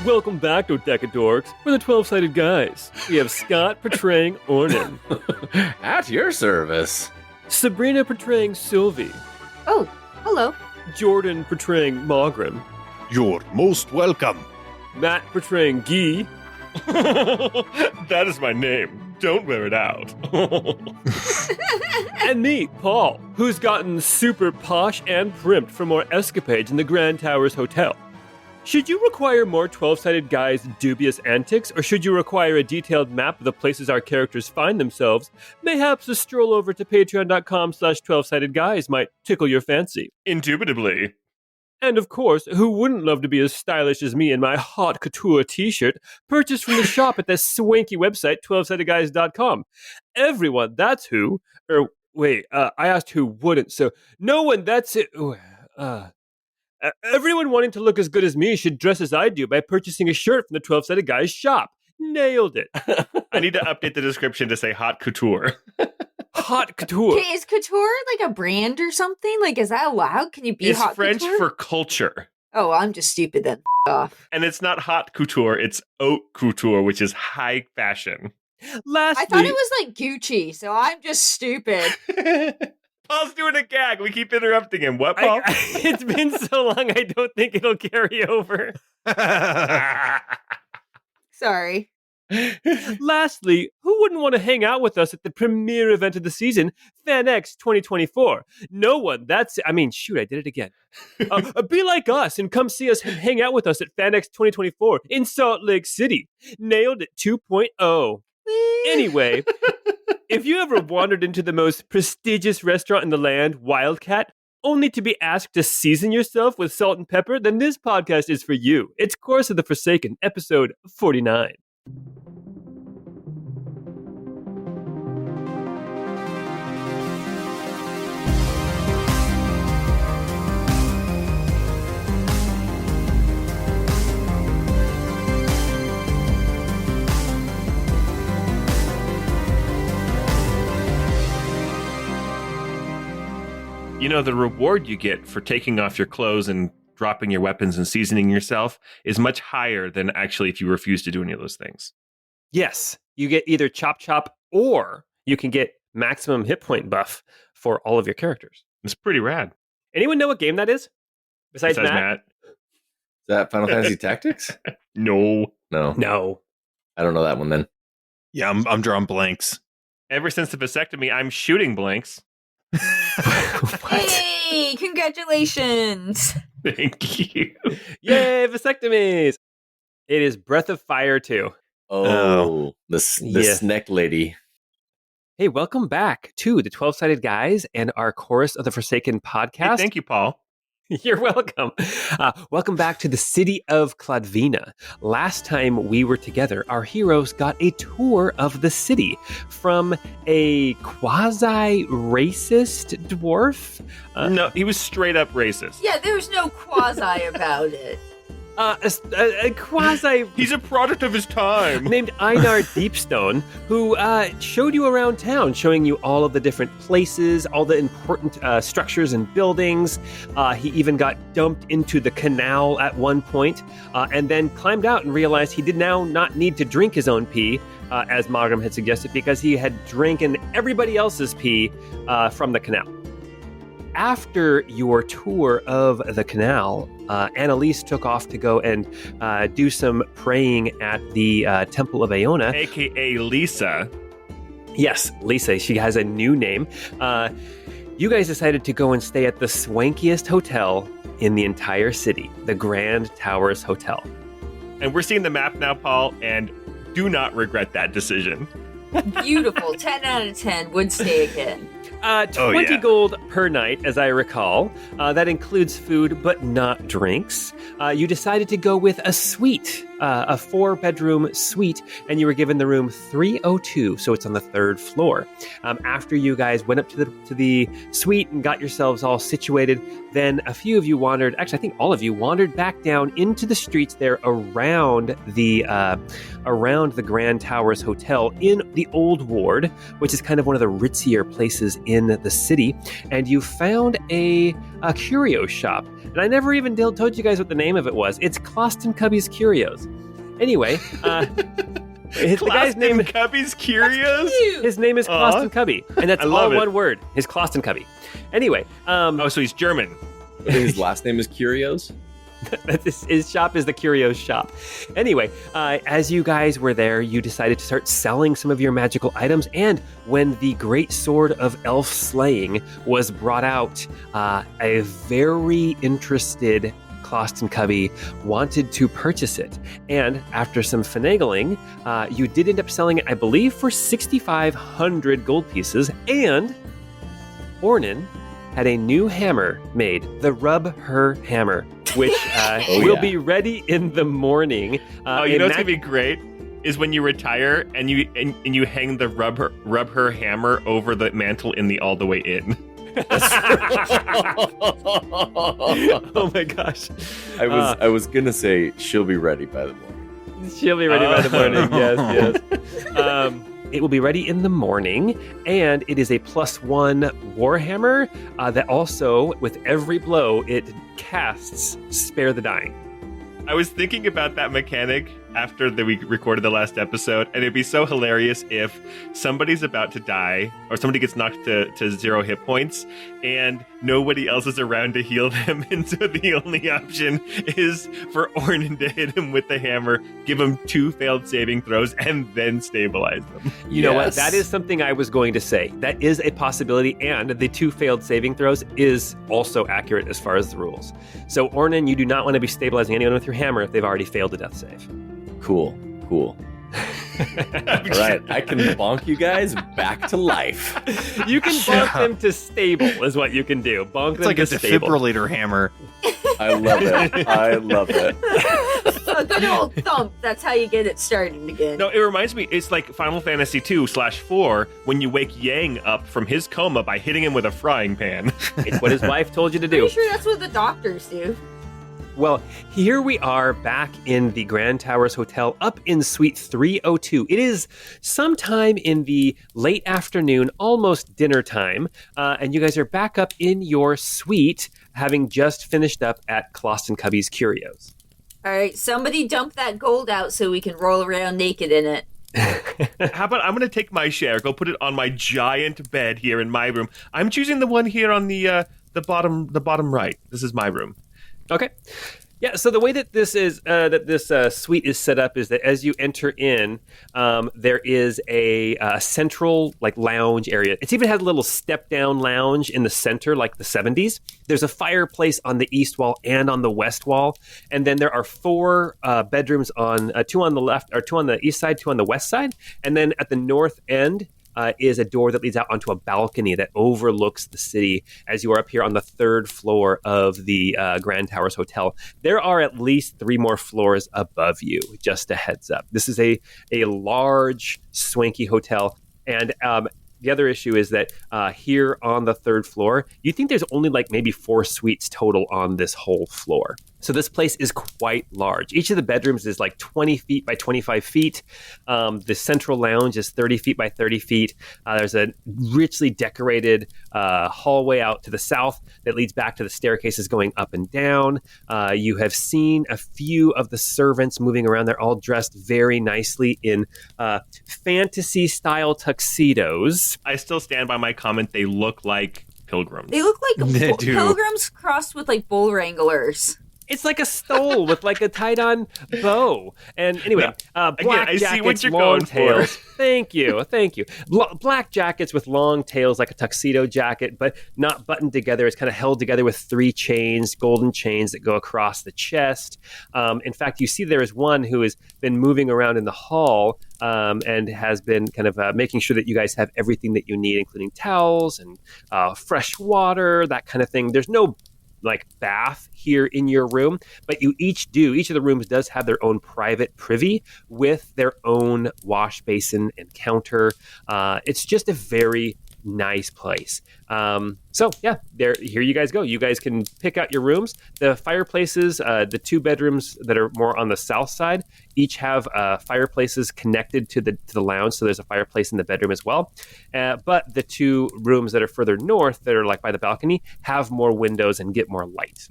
Welcome back to Decadorks. We're the 12-sided guys. We have Scott portraying Ornan. At your service. Sabrina portraying Sylvie. Oh, hello. Jordan portraying Maugrim. You're most welcome. Matt portraying Guy. That is my name. Don't wear it out. And me, Paul, who's gotten super posh and primped for more escapades in the Grand Towers Hotel. Should you require more 12-sided guys' dubious antics, or should you require a detailed map of the places our characters find themselves? Mayhaps a stroll over to patreon.com/12sided guys might tickle your fancy. Indubitably. And of course, who wouldn't love to be as stylish as me in my haute couture t-shirt, purchased from the shop at the swanky website 12sidedguys.com? Everyone, that's who. I asked who wouldn't, so no one, that's it. Everyone wanting to look as good as me should dress as I do by purchasing a shirt from the 12-sided guys shop. Nailed it. I need to update the description to say haute couture. Haute couture. Okay, is couture like a brand or something? Like, is that allowed? Can you be It's hot French couture? for culture. Oh, I'm just stupid then. Off. And it's not haute couture, it's haute couture, which is high fashion. Lastly, I thought it was like Gucci, so I'm just stupid. Paul's doing a gag. We keep interrupting him. What, Paul? It's been so long, I don't think it'll carry over. Sorry. Lastly, who wouldn't want to hang out with us at the premiere event of the season, FanX 2024? No one. I did it again. Be like us and come see us hang out with us at FanX 2024 in Salt Lake City. Nailed it 2.0. Anyway, if you ever wandered into the most prestigious restaurant in the land, Wildcat, only to be asked to season yourself with salt and pepper, then this podcast is for you. It's Course of the Forsaken, episode 49. You know, the reward you get for taking off your clothes and dropping your weapons and seasoning yourself is much higher than actually if you refuse to do any of those things. Yes, you get either Chop Chop or you can get maximum hit point buff for all of your characters. It's pretty rad. Anyone know what game that is? Besides Matt? Matt? Is that Final Fantasy Tactics? No. No. I don't know that one then. Yeah, I'm drawing blanks. Ever since the vasectomy, I'm shooting blanks. Hey, congratulations. Thank you. Yay, vasectomies! It is Breath of Fire 2. Oh, the snack lady. Hey, welcome back to the 12-Sided Guys and our Chorus of the Forsaken podcast. Hey, thank you, Paul. You're welcome. Welcome back to the city of Kladvina. Last time we were together, our heroes got a tour of the city from a quasi-racist dwarf. No, he was straight up racist. Yeah, there's no quasi about it. A quasi... He's a product of his time. Named Einar Deepstone, who showed you around town, showing you all of the different places, all the important structures and buildings. He even got dumped into the canal at one point, and then climbed out and realized he did now not need to drink his own pee, as Maugrim had suggested, because he had drinking everybody else's pee from the canal. After your tour of the canal, Annalise took off to go and do some praying at the Temple of Aona. A.K.A. Lisa. Yes, Lisa. She has a new name. You guys decided to go and stay at the swankiest hotel in the entire city, the Grand Towers Hotel. And we're seeing the map now, Paul, and do not regret that decision. Beautiful. 10 out of 10. Would stay again. 20 gold per night, as I recall. That includes food, but not drinks. You decided to go with a suite, a 4-bedroom suite, and you were given the room 302, so it's on the 3rd floor. After you guys went up to the suite and got yourselves all situated, then a few of you wandered, actually I think all of you wandered back down into the streets there around the Grand Towers Hotel in the Old Ward, which is kind of one of the ritzier places in the city, and you found a curio shop. And I never even told you guys what the name of it was. It's Closton Cubby's Curios. Anyway, the guy's name. Cubby's Curios. His name is Closton Cubby, and that's I all love it. one word. His Closton Cubby. Anyway, Oh, so he's German. I think his last name is Curios. his shop is the Curios shop. Anyway, as you guys were there, you decided to start selling some of your magical items, and when the Great Sword of Elf Slaying was brought out, a very interested Closton Cubby wanted to purchase it. And after some finagling, you did end up selling it, I believe, for 6,500 gold pieces, and Ornan had a new hammer made, the Rub Her Hammer, which will be ready in the morning. You know what's gonna be great is when you retire and you hang the rub her hammer over the mantle in the all the way in. Oh my gosh! I was gonna say she'll be ready by the morning. She'll be ready by the morning. Yes. It will be ready in the morning, and it is a +1 warhammer that also, with every blow, it casts Spare the Dying. I was thinking about that mechanic after we recorded the last episode, and it'd be so hilarious if somebody's about to die or somebody gets knocked to 0 hit points and nobody else is around to heal them, and so the only option is for Ornan to hit him with the hammer, give him 2 failed saving throws, and then stabilize them. You know what? That is something I was going to say. That is a possibility, and the 2 failed saving throws is also accurate as far as the rules. So, Ornan, you do not want to be stabilizing anyone with your hammer if they've already failed a death save. Cool. All right, I can bonk you guys back to life. You can bonk them to stable, is what you can do. Bonk It's them like to a stable. defibrillator hammer. I love it. A good old thump. That's how you get it started again. No, it reminds me, it's like Final Fantasy 2/4 when you wake Yang up from his coma by hitting him with a frying pan. It's what his wife told you to do. Pretty sure that's what the doctors do. Well, here we are back in the Grand Towers Hotel up in Suite 302. It is sometime in the late afternoon, almost dinner time, and you guys are back up in your suite, having just finished up at Closton Cubby's Curios. All right, somebody dump that gold out so we can roll around naked in it. How about I'm going to take my share, go put it on my giant bed here in my room. I'm choosing the one here on the bottom right. This is my room. Okay. Yeah, so the way that this is suite is set up is that as you enter in, there is a central lounge area. It's even had a little step down lounge in the center, like the 70s. There's a fireplace on the east wall and on the west wall, and then there are 4 bedrooms on 2 on the left, or 2 on the east side, 2 on the west side, and then at the north end is a door that leads out onto a balcony that overlooks the city as you are up here on the 3rd floor of the Grand Towers Hotel. There are at least 3 more floors above you, just a heads up. This is a large, swanky hotel, and the other issue is that here on the 3rd floor, you think there's only maybe 4 suites total on this whole floor. So this place is quite large. Each of the bedrooms is 20 feet by 25 feet. The central lounge is 30 feet by 30 feet. There's a richly decorated hallway out to the south that leads back to the staircases going up and down. You have seen a few of the servants moving around. They're all dressed very nicely in fantasy-style tuxedos. I still stand by my comment. They look like pilgrims. They look like They do. pilgrims crossed with bull wranglers. It's like a stole with a tied-on bow. And anyway, black Again, I jackets, see what you're long going for. tails. Thank you. Black jackets with long tails, like a tuxedo jacket, but not buttoned together. It's kind of held together with 3 chains, golden chains that go across the chest. In fact, you see there is one who has been moving around in the hall and has been kind of making sure that you guys have everything that you need, including towels and fresh water, that kind of thing. There's no bath here in your room, but each of the rooms does have their own private privy with their own wash basin and counter. It's just a very nice place. So yeah, here you guys go. You guys can pick out your rooms. The fireplaces, the 2 bedrooms that are more on the south side, each have fireplaces connected to the lounge. So there's a fireplace in the bedroom as well. But the 2 rooms that are further north, that are by the balcony, have more windows and get more light.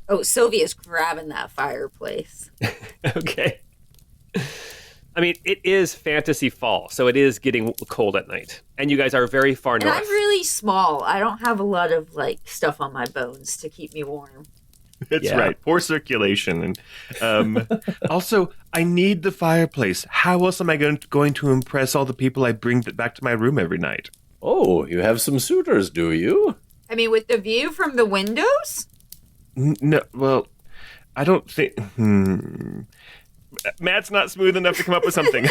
Oh, Sylvia's grabbing that fireplace. Okay. I mean, it is fantasy fall, so it is getting cold at night. And you guys are very far And north. I'm really small. I don't have a lot of stuff on my bones to keep me warm. That's right. Poor circulation. And also, I need the fireplace. How else am I going to impress all the people I bring back to my room every night? Oh, you have some suitors, do you? I mean, with the view from the windows? No, well, I don't think... Matt's not smooth enough to come up with something.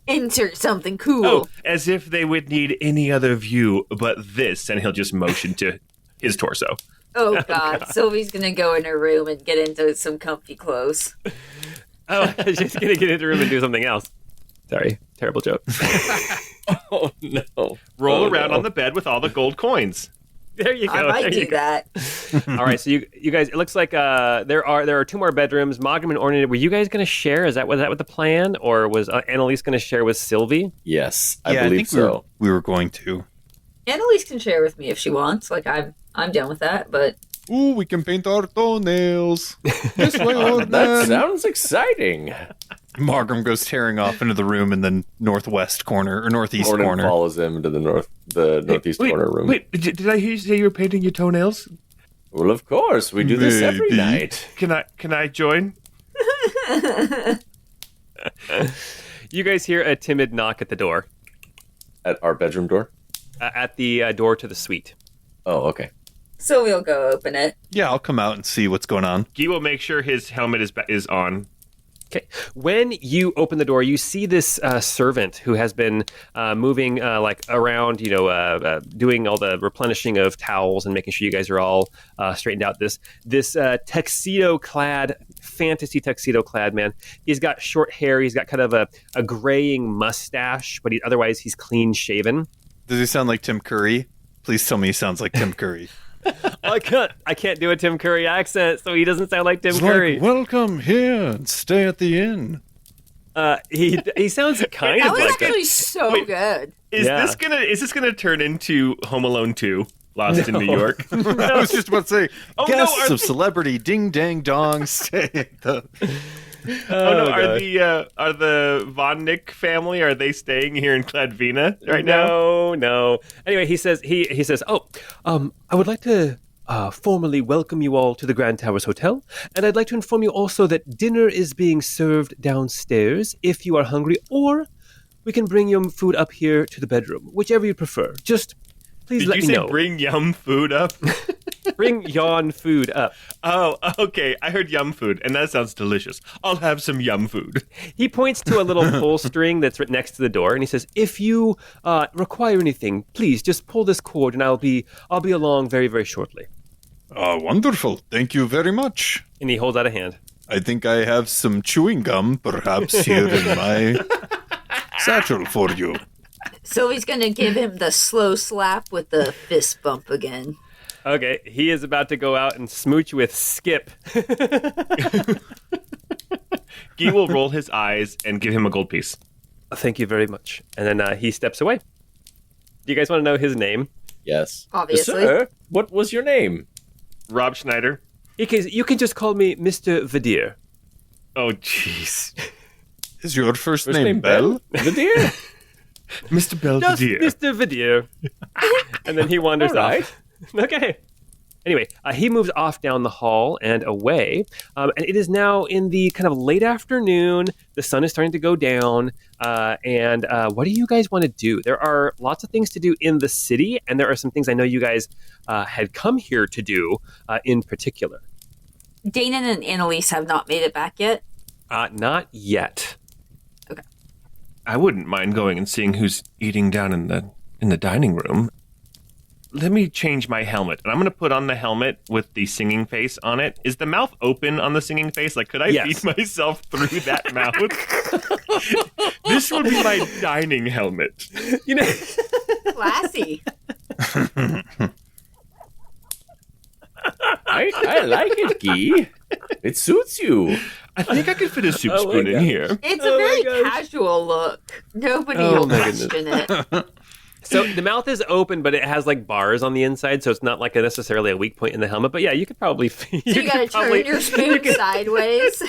Insert something cool. Oh, as if they would need any other view but this, and he'll just motion to his torso. Oh, God. Sylvie's going to go in her room and get into some comfy clothes. Oh, she's going to get into the room and do something else. Sorry, terrible joke. Oh, no. Roll around on the bed with all the gold coins. There you go. I might do that. All right, so you guys, it looks like there are 2 more bedrooms. Mogram and Ornate, were you guys going to share? Was that the plan, or was Annalise going to share with Sylvie? Yes, I believe think so. we were going to. Annalise can share with me if she wants. I'm down with that, but... Ooh, we can paint our toenails. This way, old That man. sounds exciting. Margrim goes tearing off into the room in the northwest corner, or northeast Ornan corner. follows him into the northeast corner room. Wait, did I hear you say you were painting your toenails? Well, of course, we do this every Maybe. night. Can I join? You guys hear a timid knock at the door, At our bedroom door? at the door to the suite. Oh, okay. So we'll go open it. Yeah, I'll come out and see what's going on. Guy will make sure his helmet is on. Okay. When you open the door, you see this servant who has been moving around, doing all the replenishing of towels and making sure you guys are all straightened out. This fantasy tuxedo-clad man. He's got short hair. He's got kind of a graying mustache, but otherwise he's clean shaven. Does he sound like Tim Curry? Please tell me he sounds like Tim Curry. I can't do a Tim Curry accent, so he doesn't sound like Tim Curry. Like, welcome here and stay at the inn. He sounds kind That of was like actually so Wait. good. Is Yeah. this gonna turn into Home Alone 2, Lost in New York? I was just about to say, Oh, guests no, of celebrity ding dang dong stay at the... Are the Von Nick family, are they staying here in Kladvina right now? No. Anyway, he says, I would like to formally welcome you all to the Grand Towers Hotel, and I'd like to inform you also that dinner is being served downstairs if you are hungry, or we can bring your food up here to the bedroom, whichever you prefer. Just please Did let you me say know. bring yum food up? Bring yon food up. Oh, okay. I heard yum food, and that sounds delicious. I'll have some yum food. He points to a little pull string that's right next to the door, and he says, "If you require anything, please just pull this cord, and I'll be along very, very shortly." Wonderful. Thank you very much. And he holds out a hand. I think I have some chewing gum, perhaps, here in my satchel for you. Sylvie's going to give him the slow slap with the fist bump again. Okay, he is about to go out and smooch with Skip. Guy will roll his eyes and give him a gold piece. Thank you very much. And then he steps away. Do you guys want to know his name? Yes. Obviously. Sir, what was your name? Rob Schneider. You can just call me Mr. Vadir. Oh, jeez. Is your first First name Bell? The deer? Mr. Just Belvedere. Mr. Vadir. And then he wanders All right. off. Okay. Anyway, he moves off down the hall and away. And it is now in the kind of late afternoon. The sun is starting to go down. And what do you guys want to do? There are lots of things to do in the city, and there are some things I know you guys had come here to do in particular. Danon and Annalise have not made it back yet. Not yet. I wouldn't mind going and seeing who's eating down in the dining room. Let me change my helmet. And I'm going to put on the helmet with the singing face on it. Is the mouth open on the singing face? Like, could I Yes. feed myself through that mouth? This would be my dining helmet. You know, Classy. I like it, Guy. It suits you. I think I could fit a soup Oh my spoon in gosh. here. It's Oh a my very gosh. casual look. Nobody Oh will my question it. so the mouth is open, but it has like bars on the inside, so it's not like necessarily a weak point in the helmet. But yeah, you could probably. So you gotta turn your spoon sideways.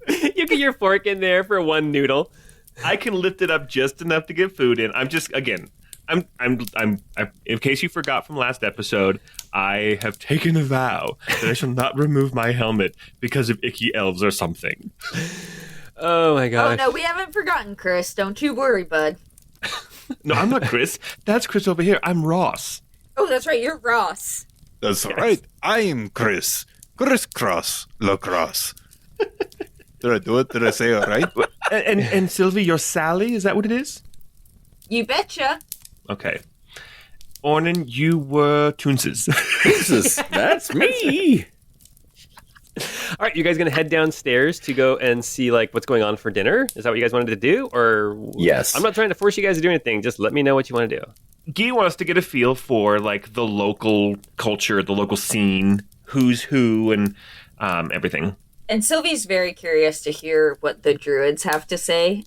You get your fork in there for one noodle. I can lift it up just enough to get food in. I'm in case you forgot from last episode, I have taken a vow that I shall not remove my helmet because of icky elves or something. Oh my gosh. Oh no, we haven't forgotten, Chris. Don't you worry, bud. No, I'm not Chris. That's Chris over here. I'm Ross. Oh, that's right. You're Ross. That's right. I'm Chris. Crisscross lacrosse. Did I do it? Did I say it right? And Sylvie, you're Sally? Is that what it is? You betcha. Okay. Ornan, you were Toonses. Jesus, that's me. All right, you guys gonna head downstairs to go and see like what's going on for dinner? Is that what you guys wanted to do? Or Yes. I'm not trying to force you guys to do anything. Just let me know what you want to do. Guy wants to get a feel for like the local culture, the local scene, who's who, and everything. And Sylvie's very curious to hear what the druids have to say.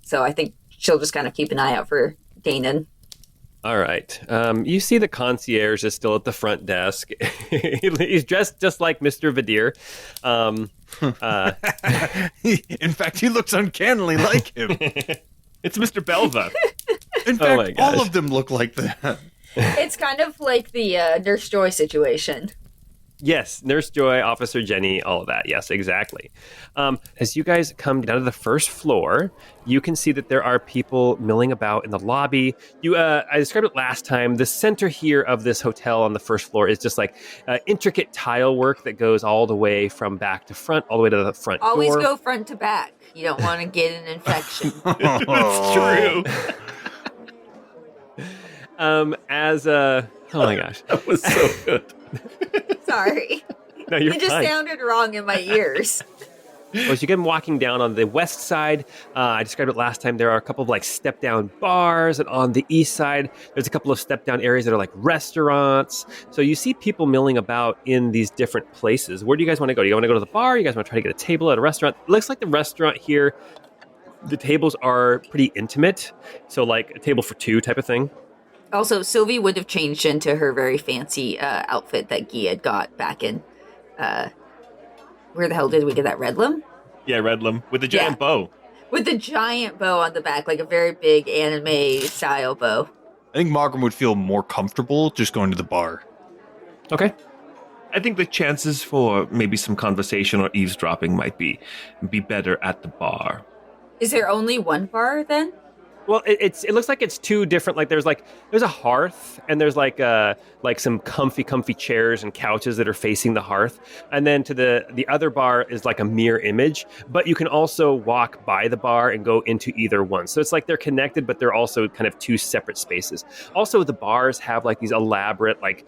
So I think she'll just kind of keep an eye out for Danon. All right. You see the concierge is still at the front desk. He's dressed just like Mr. Vadir. In fact, he looks uncannily like him. It's Mr. Belva. In Oh my fact, gosh. all of them look like that. It's kind of like the Nurse Joy situation. Yes, Nurse Joy, Officer Jenny, all of that. Yes, exactly. As you guys come down to the first floor, you can see that there are people milling about in the lobby. I described it last time. The center here of this hotel on the first floor is just like intricate tile work that goes all the way from back to front, all the way to the front Always door. go front to back. You don't want to get an infection. It's true. Oh my gosh. That was so good. Sorry. No, you're You just fine. sounded wrong in my ears. Well, as you get walking down on the west side, I described it last time, there are a couple of like step-down bars, and on the east side, there's a couple of step-down areas that are like restaurants. So you see people milling about in these different places. Where do you guys want to go? Do you want to go to the bar? You guys want to try to get a table at a restaurant? It looks like the restaurant here, the tables are pretty intimate. So like a table for two type of thing. Also, Sylvie would have changed into her very fancy outfit that Guy had got back in. Where the hell did we get that? Redlam? Yeah, Redlam with the giant bow. With the giant bow on the back, like a very big anime style bow. I think Margaret would feel more comfortable just going to the bar. Okay. I think the chances for maybe some conversation or eavesdropping might be better at the bar. Is there only one bar then? Well, it looks like it's two different. Like there's a hearth, and there's like some comfy chairs and couches that are facing the hearth, and then to the other bar is like a mirror image. But you can also walk by the bar and go into either one. So it's like they're connected, but they're also kind of two separate spaces. Also, the bars have like these elaborate, like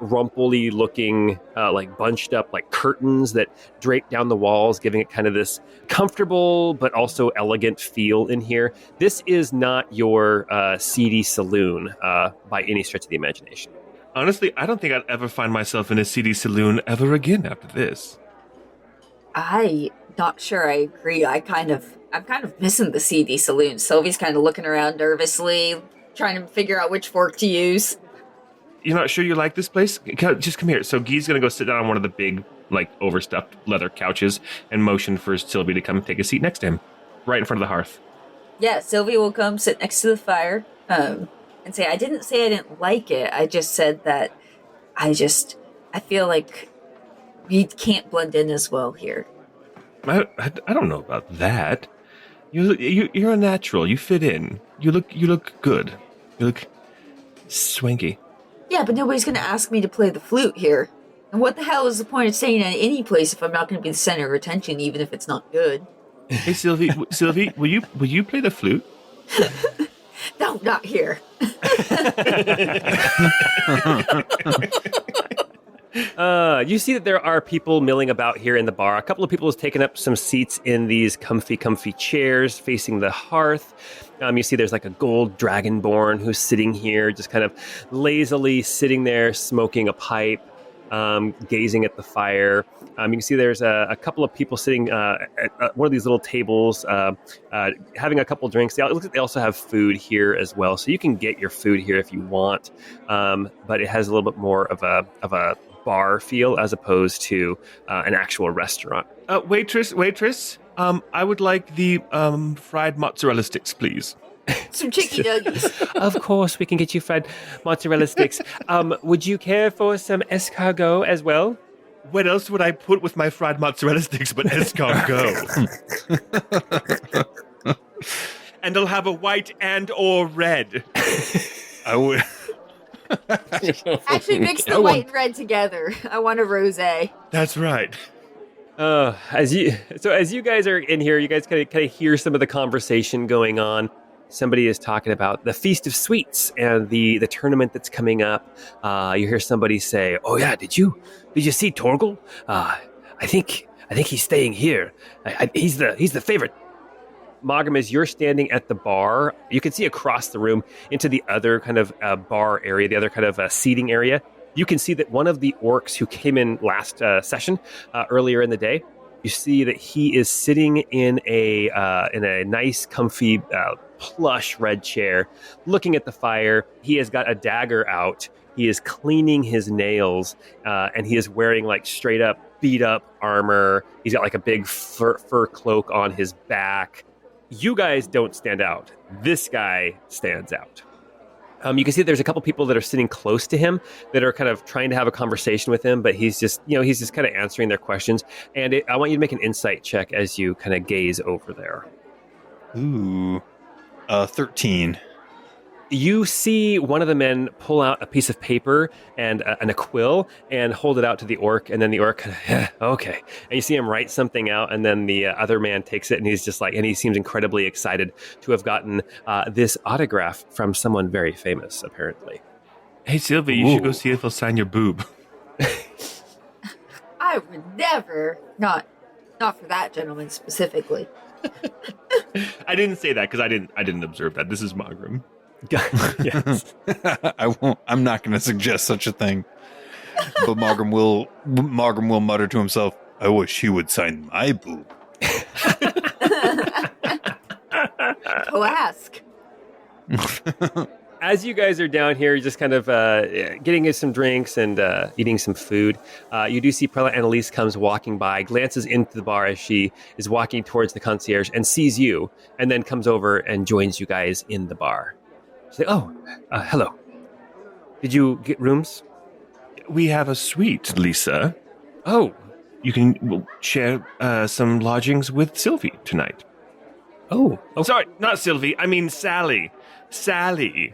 rumply looking, like bunched up like curtains that drape down the walls, giving it kind of this comfortable but also elegant feel in here. This is not your seedy saloon by any stretch of the imagination. Honestly, I don't think I'd ever find myself in a seedy saloon ever again after this. I'm not sure I agree. I'm kind of missing the seedy saloon. Sylvie's kind of looking around nervously, trying to figure out which fork to use. You're not sure you like this place? Just come here. So Guy's gonna go sit down on one of the big, like, overstuffed leather couches and motion for Sylvie to come take a seat next to him, right in front of the hearth. Yeah, Sylvie will come sit next to the fire and say, I didn't say I didn't like it. I just said that I feel like we can't blend in as well here. I don't know about that. You're a natural. You fit in. You look good. You look swanky. Yeah, but nobody's going to ask me to play the flute here. And what the hell is the point of staying at any place if I'm not going to be the center of attention, even if it's not good? Hey, Sylvie, will you play the flute? No, not here. You see that there are people milling about here in the bar. A couple of people have taken up some seats in these comfy chairs facing the hearth. You see there's like a gold dragonborn who's sitting here, just kind of lazily sitting there smoking a pipe. gazing at the fire. You can see there's a couple of people sitting at one of these little tables, having a couple drinks. It looks like they also have food here as well, so you can get your food here if you want. But it has a little bit more of a bar feel as opposed to an actual restaurant. Waitress, I would like the fried mozzarella sticks, please. Some chicky nuggies. Of course, we can get you fried mozzarella sticks. Would you care for some escargot as well? What else would I put with my fried mozzarella sticks but escargot? And I'll have a white and or red. I would. Actually, mix the white and red together. I want a rosé. That's right. As you guys are in here, you guys kind of hear some of the conversation going on. Somebody is talking about the Feast of Sweets and the tournament that's coming up. You hear somebody say, "Oh yeah, did you see Torgal? I think he's staying here. He's the favorite." Magram, as you're standing at the bar, you can see across the room into the other kind of bar area, the other kind of seating area. You can see that one of the orcs who came in last session earlier in the day, you see that he is sitting in a nice, comfy, plush red chair, looking at the fire. He has got a dagger out. He is cleaning his nails, and he is wearing like straight up beat up armor. He's got like a big fur cloak on his back. You guys don't stand out. This guy stands out. You can see there's a couple people that are sitting close to him that are kind of trying to have a conversation with him, but he's just kind of answering their questions. And I want you to make an insight check as you kind of gaze over there. Ooh, 13. You see one of the men pull out a piece of paper and a quill and hold it out to the orc, and then the orc, okay. And you see him write something out, and then the other man takes it, and he's just and he seems incredibly excited to have gotten this autograph from someone very famous, apparently. Hey, Sylvie, you should go see if he'll sign your boob. I would never, not for that gentleman specifically. I didn't say that because I didn't observe that. This is Magram. Yes. I won't. I'm not going to suggest such a thing. But Magram will mutter to himself, "I wish he would sign my boob." Go ask. As you guys are down here, just kind of getting some drinks and eating some food, you do see Prela Annalise comes walking by, glances into the bar as she is walking towards the concierge and sees you, and then comes over and joins you guys in the bar. She's like, "Oh, hello. Did you get rooms?" We have a suite, Lisa. Oh. You can share some lodgings with Sylvie tonight. Oh. Sorry, not Sylvie. I mean Sally. Sally.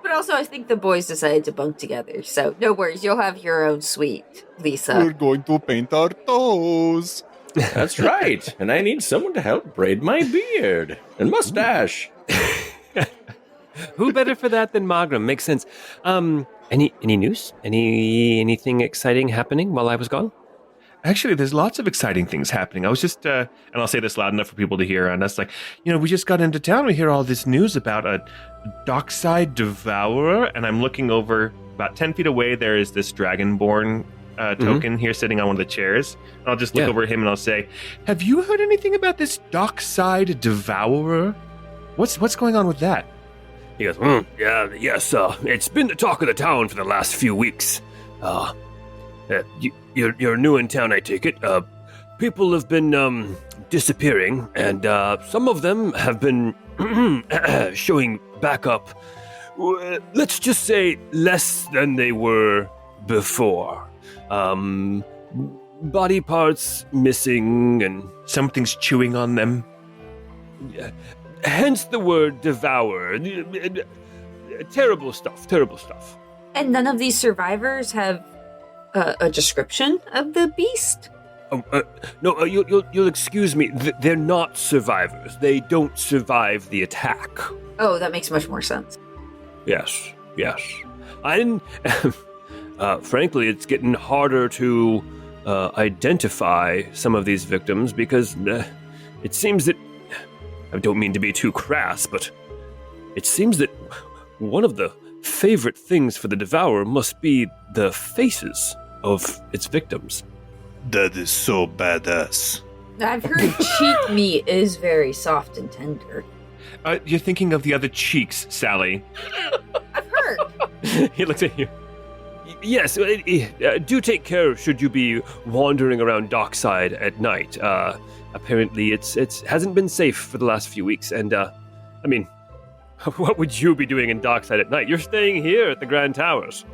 But also, I think the boys decided to bunk together, so no worries. You'll have your own suite, Lisa. We're going to paint our toes. That's right. And I need someone to help braid my beard and mustache. Who better for that than Magram? Makes sense. Any news? Anything exciting happening while I was gone? Actually, there's lots of exciting things happening. I was just, and I'll say this loud enough for people to hear, and that's we just got into town. We hear all this news about a dockside devourer, and I'm looking over about 10 feet away. There is this dragonborn token here sitting on one of the chairs. And I'll just look over at him and I'll say, "Have you heard anything about this dockside devourer? What's going on with that?" He goes, yes, it's been the talk of the town for the last few weeks. You're new in town, I take it. People have been disappearing, and some of them have been showing back up. Let's just say less than they were before. Body parts missing, and something's chewing on them. Hence the word devour. Terrible stuff. And none of these survivors have a description of the beast? No, you'll excuse me. They're not survivors. They don't survive the attack. Oh, that makes much more sense. Yes. Frankly, it's getting harder to identify some of these victims because it seems that, I don't mean to be too crass, but it seems that one of the favorite things for the Devourer must be the faces of its victims. That is so badass. I've heard cheek meat is very soft and tender. You're thinking of the other cheeks, Sally. I've heard. He looks at you. Yes, do take care should you be wandering around dockside at night. Apparently it hasn't been safe for the last few weeks, and, I mean, what would you be doing in dockside at night? You're staying here at the Grand Towers.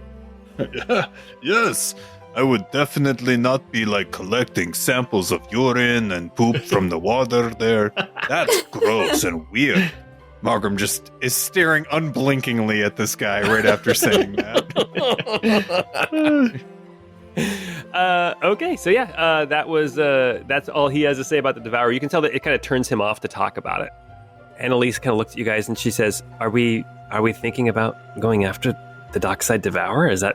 Yes, I would definitely not be collecting samples of urine and poop from the water there. That's gross and weird. Margrim just is staring unblinkingly at this guy right after saying that. Okay, so yeah, that's all he has to say about the Devourer. You can tell that it kind of turns him off to talk about it. Annalise kind of looks at you guys and she says, Are we thinking about going after the Dockside Devourer? Do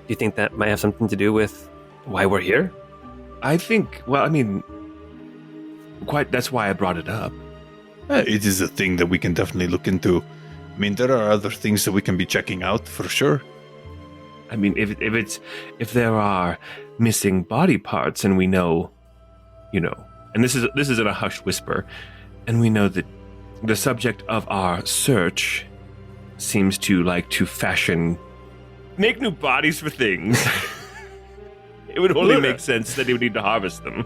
you think that might have something to do with why we're here? I think, that's why I brought it up. It is a thing that we can definitely look into. I mean, there are other things that we can be checking out for sure. I mean, if there are missing body parts, and we know, and this is in a hushed whisper, and we know that the subject of our search seems to like to make new bodies for things. It would only make sense that he would need to harvest them.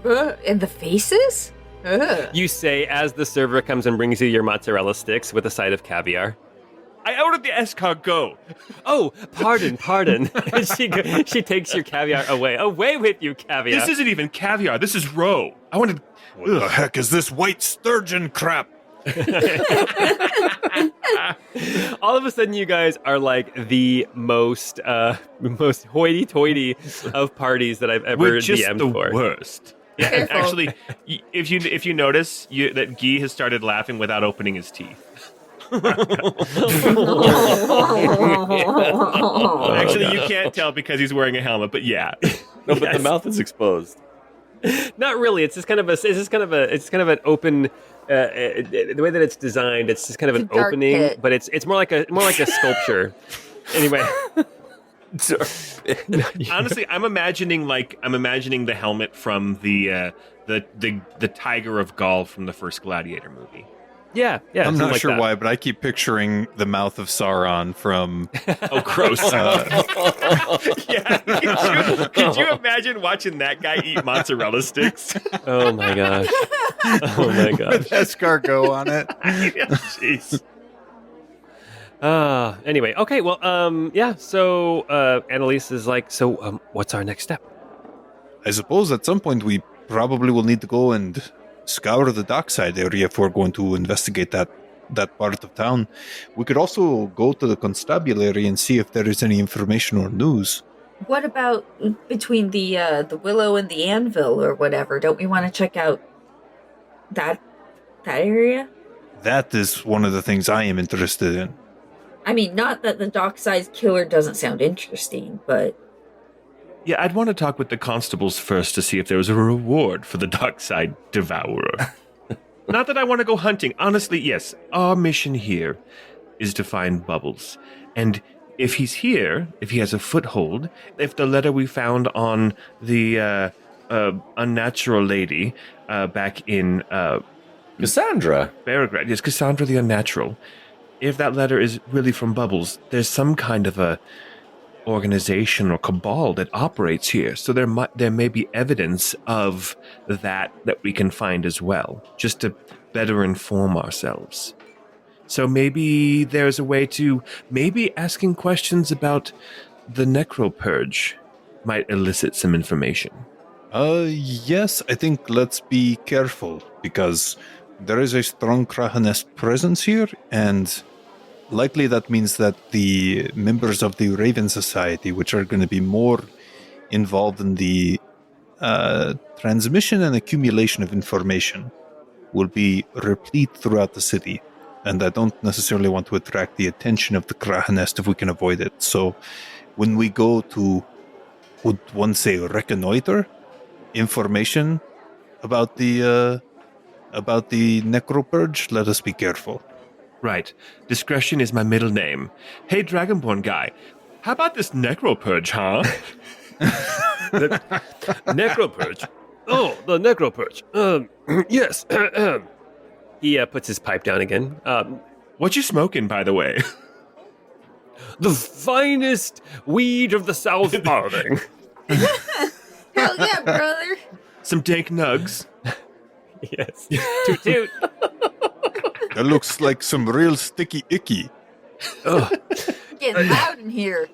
And the faces? You say as the server comes and brings you your mozzarella sticks with a side of caviar. I ordered the escargot. Oh, pardon. And she takes your caviar away. Away with you, caviar. This isn't even caviar. This is roe. I wanted. What the heck is this white sturgeon crap? All of a sudden, you guys are like the most hoity-toity of parties that I've ever We're just DM'd the for. worst. Yeah, and actually, if you notice that Guy has started laughing without opening his teeth. Actually, you can't tell because he's wearing a helmet, but yeah. No, but the mouth is exposed. Not really. It's just kind of an open. The way that it's designed, it's just kind of an opening, pit. but it's more like a sculpture. Anyway. Honestly, I'm imagining the helmet from the Tiger of Gaul from the first Gladiator movie. Yeah. I'm not like sure that. why, but I keep picturing the mouth of Sauron from. Oh, gross! Yeah, could you imagine watching that guy eat mozzarella sticks? Oh my gosh! With escargot on it. Jeez. Anyway, okay. Well, yeah. So, Annalise is like, what's our next step? I suppose at some point we probably will need to go and scour the dockside area if we're going to investigate that part of town. We could also go to the constabulary and see if there is any information or news. What about between the Willow and the Anvil or whatever? Don't we want to check out that area? That is one of the things I am interested in. I mean, not that the dockside killer doesn't sound interesting, but... Yeah, I'd want to talk with the constables first to see if there was a reward for the Dockside Devourer. Not that I want to go hunting. Honestly, yes, our mission here is to find Bubbles. And if he's here, if he has a foothold, if the letter we found on the unnatural lady back in... Cassandra. Beargrad, yes, Cassandra the Unnatural. If that letter is really from Bubbles, there's some kind of a organization or cabal that operates here, so there may be evidence of that we can find as well, just to better inform ourselves. So maybe there's a way to, maybe asking questions about the necropurge might elicit some information. Yes, I think let's be careful, because there is a strong Krahanest presence here, and likely that means that the members of the Raven Society, which are going to be more involved in the transmission and accumulation of information, will be replete throughout the city. And I don't necessarily want to attract the attention of the Krahanest if we can avoid it. So when we go to, would one say, reconnoiter information about the necropurge, let us be careful. Right. Discretion is my middle name. Hey, Dragonborn guy. How about this necropurge, huh? Necropurge. Oh, the necropurge. Yes. He puts his pipe down again. What you smoking, by the way? The finest weed of the South Farthing. Hell yeah, brother. Some dank nugs. Yes. Toot toot. That looks like some real sticky icky. Getting loud in here.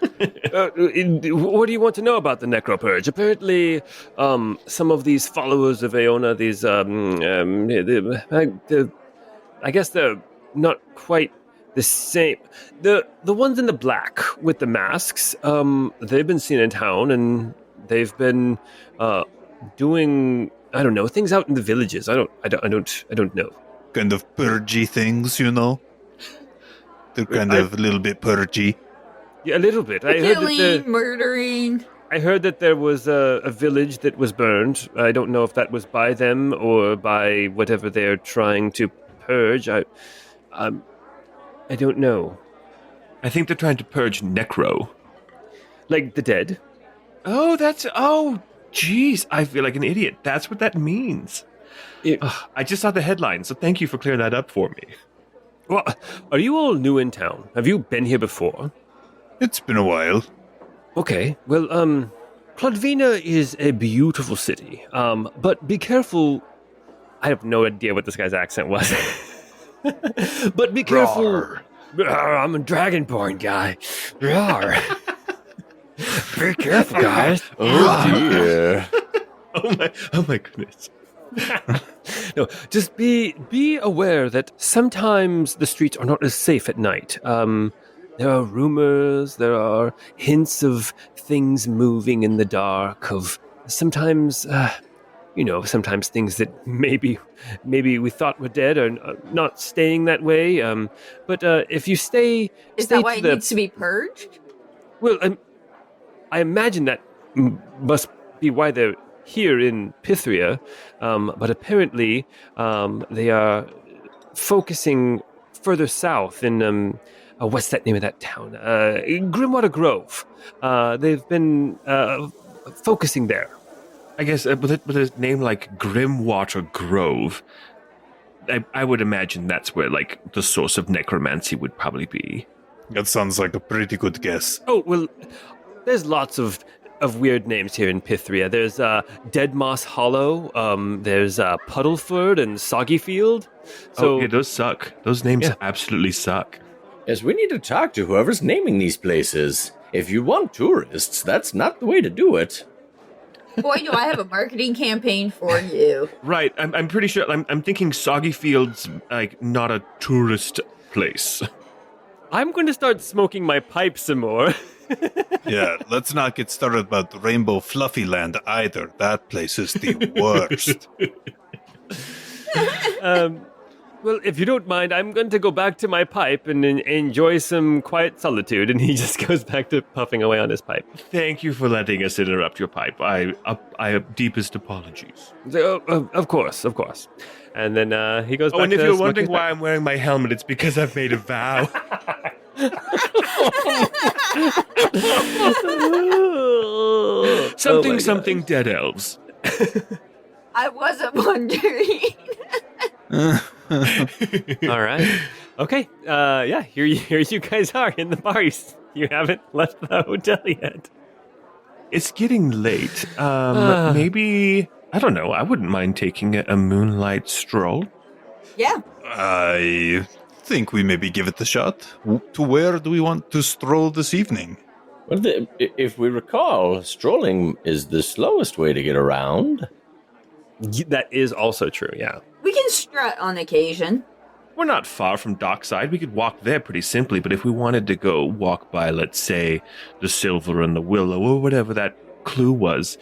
What do you want to know about the necropurge? Apparently, some of these followers of Aeona, I guess they're not quite the same. The ones in the black with the masks, they've been seen in town, and they've been doing, I don't know, things out in the villages. I don't know. Kind of purgy things, you know? They're kind of a little bit purgy. Yeah, a little bit. Killing, murdering. I heard that there was a village that was burned. I don't know if that was by them or by whatever they're trying to purge. I don't know. I think they're trying to purge necro. Like the dead? Oh, jeez. I feel like an idiot. That's what that means. I just saw the headline, so thank you for clearing that up for me. Well, are you all new in town? Have you been here before? It's been a while. Okay, well, Kladvina is a beautiful city, but be careful. I have no idea what this guy's accent was. But be careful. Rawr, I'm a Dragonborn guy. Rawr. Be careful, guys. Oh, dear. Oh my goodness. No, just be aware that sometimes the streets are not as safe at night. There are rumors, there are hints of things moving in the dark, of sometimes, sometimes things that maybe we thought were dead are not staying that way. But if you stay... Is stay that why it the, needs to be purged? Well, I imagine that must be why they're here in Pythria, but apparently they are focusing further south in... what's that name of that town? Grimwater Grove. They've been focusing there. I guess with a name like Grimwater Grove, I would imagine that's where like the source of necromancy would probably be. That sounds like a pretty good guess. Oh, well, there's lots of weird names here in Pythria. There's Dead Moss Hollow, there's Puddleford and Soggyfield. So, yeah, those suck. Those names absolutely suck. Yes, we need to talk to whoever's naming these places. If you want tourists, that's not the way to do it. Boy, do I have a marketing campaign for you. Right, I'm pretty sure. I'm thinking Soggyfield's like not a tourist place. I'm going to start smoking my pipe some more. Yeah, let's not get started about Rainbow Fluffy Land either. That place is the worst. Well, if you don't mind, I'm going to go back to my pipe and enjoy some quiet solitude. And he just goes back to puffing away on his pipe. Thank you for letting us interrupt your pipe. I have deepest apologies. Of course. And then he goes back to... Oh, and if you're smoking wondering his why pipe. I'm wearing my helmet, it's because I've made a vow. Something dead elves. I wasn't wondering. All right. Okay. Here you guys are in the bar. You haven't left the hotel yet. It's getting late. Maybe, I don't know, I wouldn't mind taking a moonlight stroll. Yeah. I think we maybe give it a shot. To where do we want to stroll this evening? Well, if we recall, strolling is the slowest way to get around. That is also true, yeah. We can strut on occasion. We're not far from Dockside. We could walk there pretty simply, but if we wanted to go walk by, let's say, the Silver and the Willow, or whatever that clue was,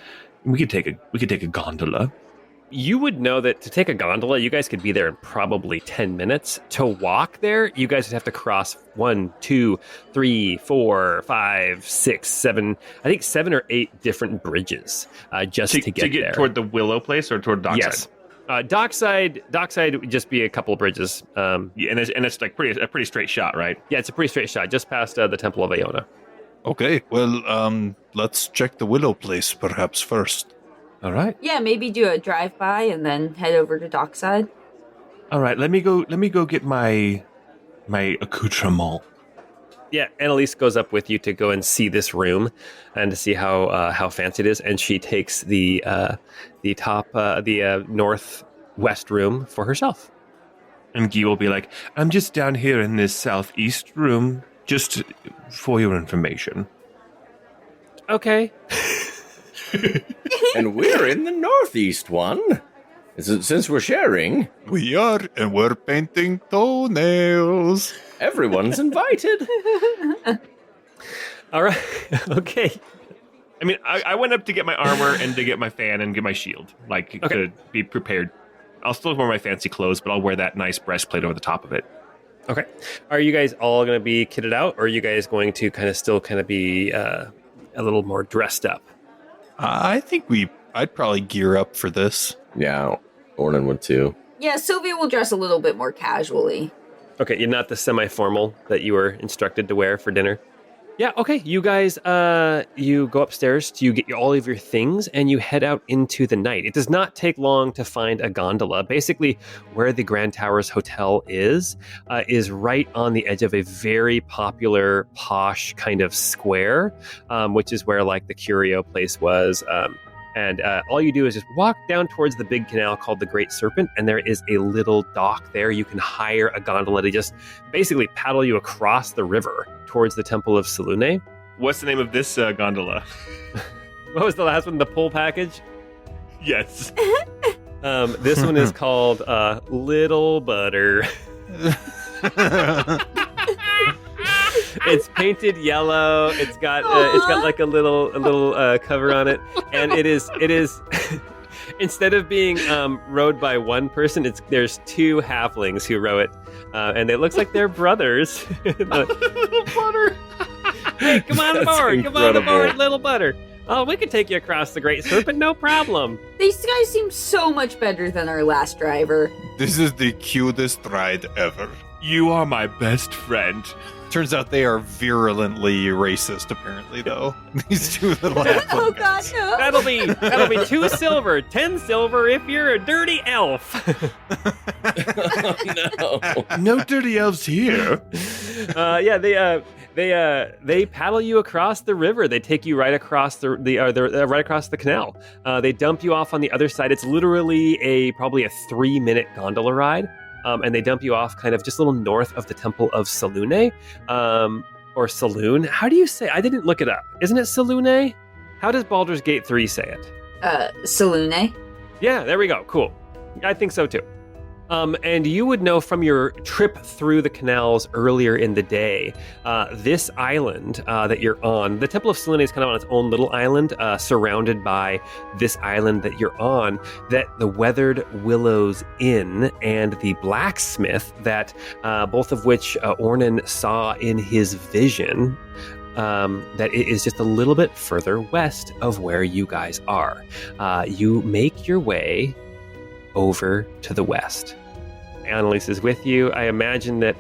we could take a gondola. You would know that to take a gondola, you guys could be there in probably 10 minutes. To walk there, you guys would have to cross 1, 2, 3, 4, 5, 6, 7, I think 7 or 8 different bridges just to get there. Toward the Willow place or toward Dockside? Yes. Dockside would just be a couple of bridges. Yeah, and it's like a pretty straight shot, right? Yeah, it's a pretty straight shot, just past the Temple of Iona. Okay, well, let's check the Willow place perhaps first. All right. Yeah, maybe do a drive-by and then head over to Dockside. All right, let me go get my accoutrement. Yeah, Annalise goes up with you to go and see this room and to see how fancy it is, and she takes the northwest room for herself. And Guy will be like, I'm just down here in this southeast room, just for your information. Okay. And we're in the northeast one. Since we're sharing, We are, and we're painting toenails. everyone's invited. All right. Okay. I mean, I went up to get my armor and to get my fan and get my shield, to be prepared. I'll still wear my fancy clothes, but I'll wear that nice breastplate over the top of it. Okay. Are you guys all going to be kitted out, or are you guys going to still be a little more dressed up? I think I'd probably gear up for this. Yeah, Ornan would too. Yeah, Sylvia will dress a little bit more casually. Okay, you're not the semi-formal that you were instructed to wear for dinner? Yeah, okay. You guys, you go upstairs to get all of your things, and you head out into the night. It does not take long to find a gondola. Basically, where the Grand Towers Hotel is right on the edge of a very popular, posh kind of square, which is where, the Curio place was. And all you do is just walk down towards the big canal called the Great Serpent, and there is a little dock there. You can hire a gondola to just basically paddle you across the river towards the Temple of Selune. What's the name of this gondola? What was the last one? The pull package? Yes. This one is called Little Butter. It's painted yellow. It's got a little cover on it, and it is instead of being rowed by one person, there's two halflings who row it, and it looks like they're brothers. Little butter. Hey, come on That's aboard! Come on incredible. aboard, Little Butter. Oh, we can take you across the Great Serpent, no problem. These guys seem so much better than our last driver. This is the cutest ride ever. You are my best friend. Turns out they are virulently racist, apparently, though. These two little Oh halfling god, guys. no. That'll be 2 silver, 10 silver if you're a dirty elf. Oh, no. No dirty elves here. They paddle you across the river. They take you right across right across the canal. They dump you off on the other side. It's literally probably a 3-minute gondola ride. And they dump you off kind of just a little north of the Temple of Selune, or Saloon. How do you say? I didn't look it up. Isn't it Selune? How does Baldur's Gate 3 say it? Selune. Yeah, there we go. Cool. I think so too. And you would know from your trip through the canals earlier in the day, this island that you're on, the Temple of Selene is kind of on its own little island, surrounded by this island that you're on, that the Weathered Willows Inn and the blacksmith, that both of which Ornan saw in his vision, that it is just a little bit further west of where you guys are. You make your way over to the west. Annalise is with you. I imagine that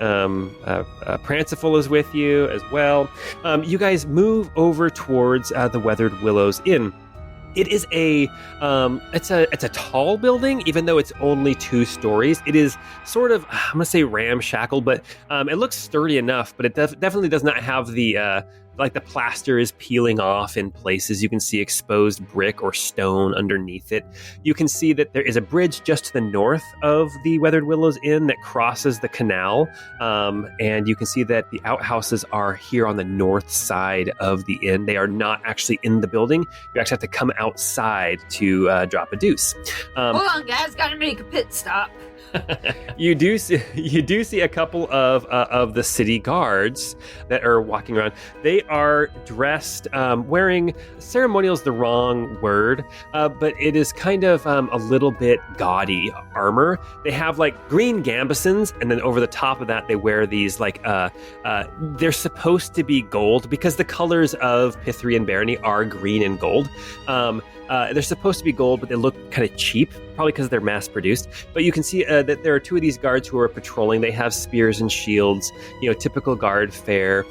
Pranciful is with you as well. You guys move over towards the Weathered Willows Inn. It is it's a tall building, even though it's only 2 stories. It is sort of, I'm gonna say ramshackle, but it looks sturdy enough. But it definitely does not have the the plaster is peeling off in places. You can see exposed brick or stone underneath it. You can see that there is a bridge just to the north of the Weathered Willows Inn that crosses the canal. And you can see that the outhouses are here on the north side of the inn. They are not actually in the building. You actually have to come outside to drop a deuce. Hold on, guys. Gotta make a pit stop. You do see a couple of the city guards that are walking around. They are dressed, wearing, ceremonial is the wrong word, but it is kind of a little bit gaudy armor. They have green gambesons, and then over the top of that they wear these they're supposed to be gold because the colors of Pithri and Barony are green and gold. They're supposed to be gold, but they look kind of cheap. probably because they're mass-produced. But you can see that there are two of these guards who are patrolling. They have spears and shields, typical guard fare.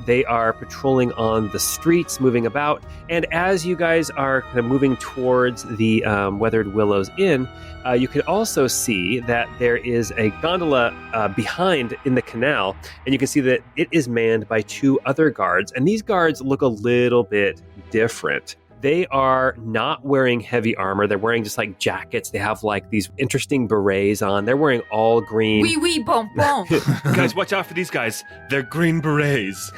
They are patrolling on the streets, moving about. And as you guys are kind of moving towards the Weathered Willows Inn, you can also see that there is a gondola behind in the canal, and you can see that it is manned by two other guards. And these guards look a little bit different. They are not wearing heavy armor. They're wearing just like jackets. They have like these interesting berets on. They're wearing all green. Wee, boom, boom. Guys, watch out for these guys. They're green berets.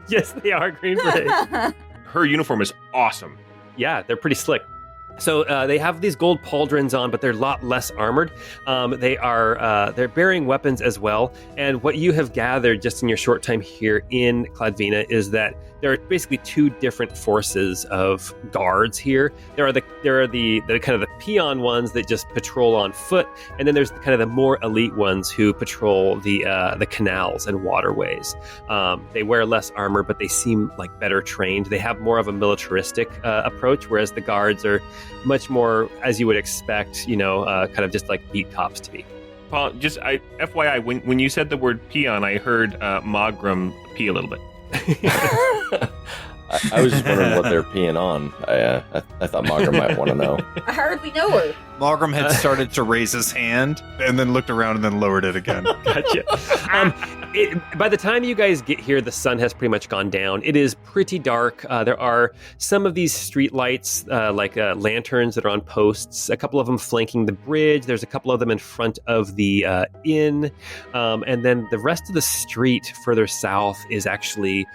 Yes, they are green berets. Her uniform is awesome. Yeah, they're pretty slick. So they have these gold pauldrons on, but they're a lot less armored. They're bearing weapons as well. And what you have gathered just in your short time here in Kladvina is that there are basically two different forces of guards here. There are the kind of the peon ones that just patrol on foot, and then there's kind of the more elite ones who patrol the canals and waterways. They wear less armor, but they seem like better trained. They have more of a militaristic approach, whereas the guards are much more, as you would expect, kind of just like beat cops to be. Paul, FYI, when you said the word peon, I heard Mogram pee a little bit. I was just wondering what they're peeing on. I thought Margaret might want to know. I hardly know her. Margram had started to raise his hand and then looked around and then lowered it again. Gotcha. By the time you guys get here, the sun has pretty much gone down. It is pretty dark. There are some of these street lights, like lanterns that are on posts, a couple of them flanking the bridge. There's a couple of them in front of the inn. And then the rest of the street further south is actually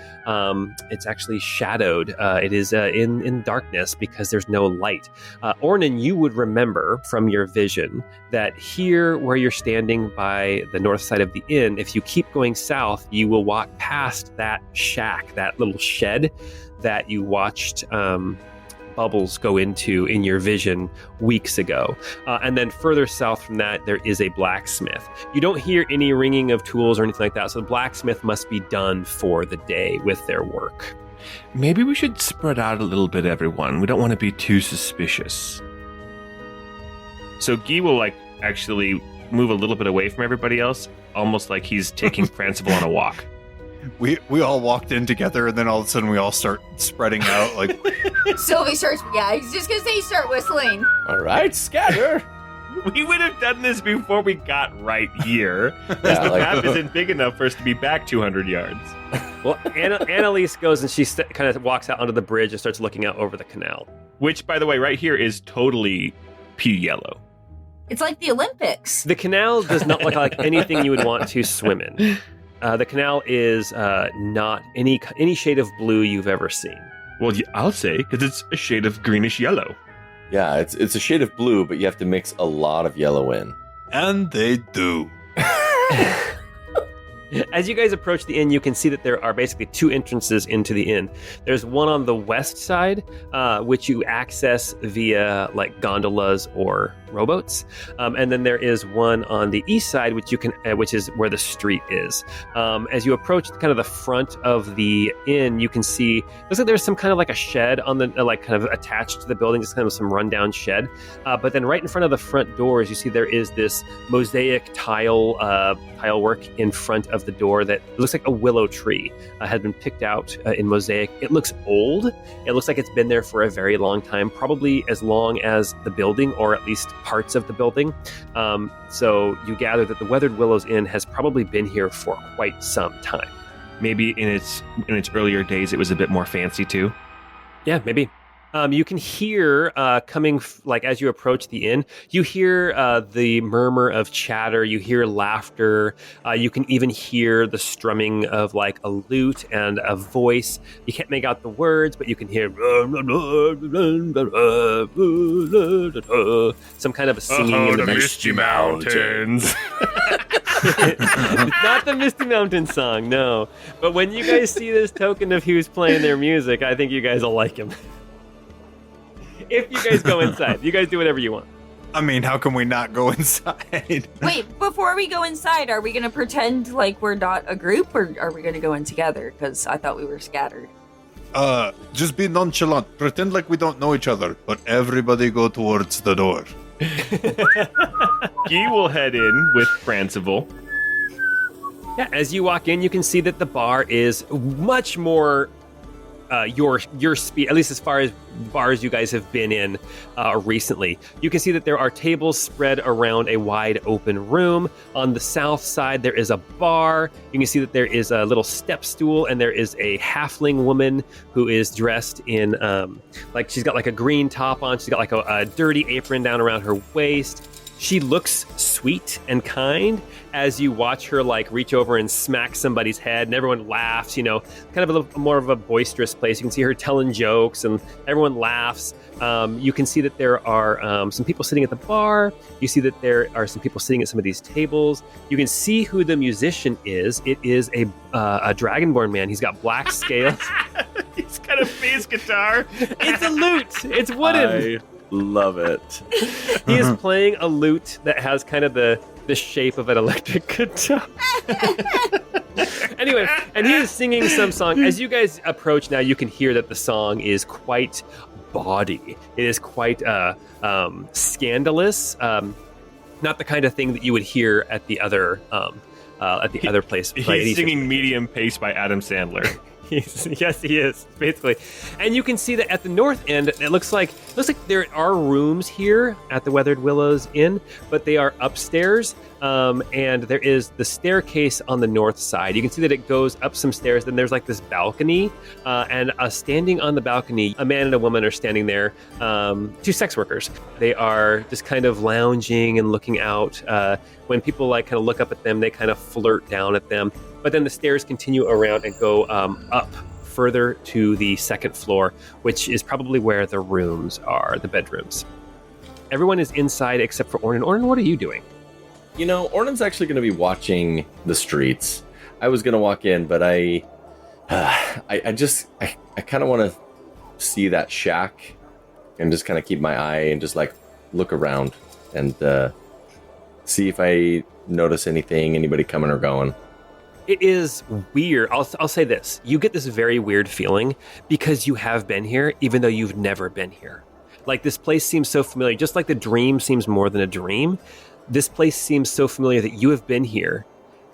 shadowed. It is in darkness because there's no light. Ornan, you would remember from your vision that here where you're standing by the north side of the inn, if you keep going south, you will walk past that shack, that little shed that you watched Bubbles go into in your vision weeks ago. And then further south from that, there is a blacksmith. You don't hear any ringing of tools or anything like that, so the blacksmith must be done for the day with their work. Maybe we should spread out a little bit, everyone. We don't want to be too suspicious. So Guy will actually move a little bit away from everybody else, almost like he's taking Francival on a walk. We all walked in together, and then all of a sudden we all start spreading out. Like Sylvie starts. Yeah, he's just gonna say start whistling. All right, scatter. We would have done this before we got right here, because the map isn't big enough for us to be back 200 yards. Well, Annalise goes and she kind of walks out onto the bridge and starts looking out over the canal. Which, by the way, right here is totally pea yellow. It's like the Olympics. The canal does not look like anything you would want to swim in. The canal is not any shade of blue you've ever seen. Well, I'll say, because it's a shade of greenish yellow. Yeah, it's a shade of blue, but you have to mix a lot of yellow in. and they do. As you guys approach the inn, you can see that there are basically two entrances into the inn. There's one on the west side, which you access via like gondolas or rowboats, and then there is one on the east side, which you can, which is where the street is. As you approach kind of the front of the inn, you can see looks like there's some kind of like a shed on the like kind of attached to the building, just kind of some rundown shed. But then right in front of the front doors, you see there is this mosaic tile work in front of the door that looks like a willow tree had been picked out in mosaic. It looks old. It looks like it's been there for a very long time, probably as long as the building, or at least parts of the building. So you gather that the Weathered Willows Inn has probably been here for quite some time. Maybe in its earlier days, it was a bit more fancy too. Yeah, maybe. You can hear coming like as you approach the inn, you hear the murmur of chatter, you hear laughter, you can even hear the strumming of like a lute and a voice. You can't make out the words, but you can hear some kind of a singing in the Misty Mountains. Not the Misty Mountain song, no. But when you guys see this token of who's playing their music, I think you guys will like him. If you guys go inside, you guys do whatever you want. I mean, how can we not go inside? Wait, before we go inside, are we going to pretend like we're not a group, or are we going to go in together? Because I thought we were scattered. Just be nonchalant. Pretend like we don't know each other, but everybody go towards the door. Guy will head in with Francival. Yeah, as you walk in, you can see that the bar is much more your speed, at least as far as bars you guys have been in recently. You can see that there are tables spread around a wide open room. On the south side, there is a bar. You can see that there is a little step stool, and there is a halfling woman who is dressed in, like she's got like a green top on. She's got like a dirty apron down around her waist. She looks sweet and kind as you watch her like reach over and smack somebody's head, and everyone laughs, you know, kind of a little more of a boisterous place. You can see her telling jokes and everyone laughs. You can see that there are some people sitting at the bar. You see that there are some people sitting at some of these tables. You can see who the musician is. It is a dragonborn man. He's got black scales. He's got a bass guitar. It's a lute. It's wooden. Love it. He is playing a lute that has kind of the shape of an electric guitar. Anyway, and he is singing some song. As you guys approach now, you can hear that the song is quite bawdy. It is quite scandalous. Not the kind of thing that you would hear at the other place. He's singing Medium Pace by Adam Sandler. Yes, he is, basically. And you can see that at the north end, it looks like there are rooms here at the Weathered Willows Inn, but they are upstairs. And there is the staircase on the north side. You can see that it goes up some stairs. Then there's like this balcony, and standing on the balcony, a man and a woman are standing there. Two sex workers. They are just kind of lounging and looking out. When people like kind of look up at them, they kind of flirt down at them. But then the stairs continue around and go up further to the second floor, which is probably where the rooms are, the bedrooms. Everyone is inside except for Ornan. Ornan, what are you doing? You know, Ornan's actually going to be watching the streets. I was going to walk in, but I kind of want to see that shack and just kind of keep my eye and just like look around and see if I notice anybody coming or going. It is weird. I'll say this. You get this very weird feeling because you have been here, even though you've never been here. Like, this place seems so familiar. Just like the dream seems more than a dream, this place seems so familiar that you have been here,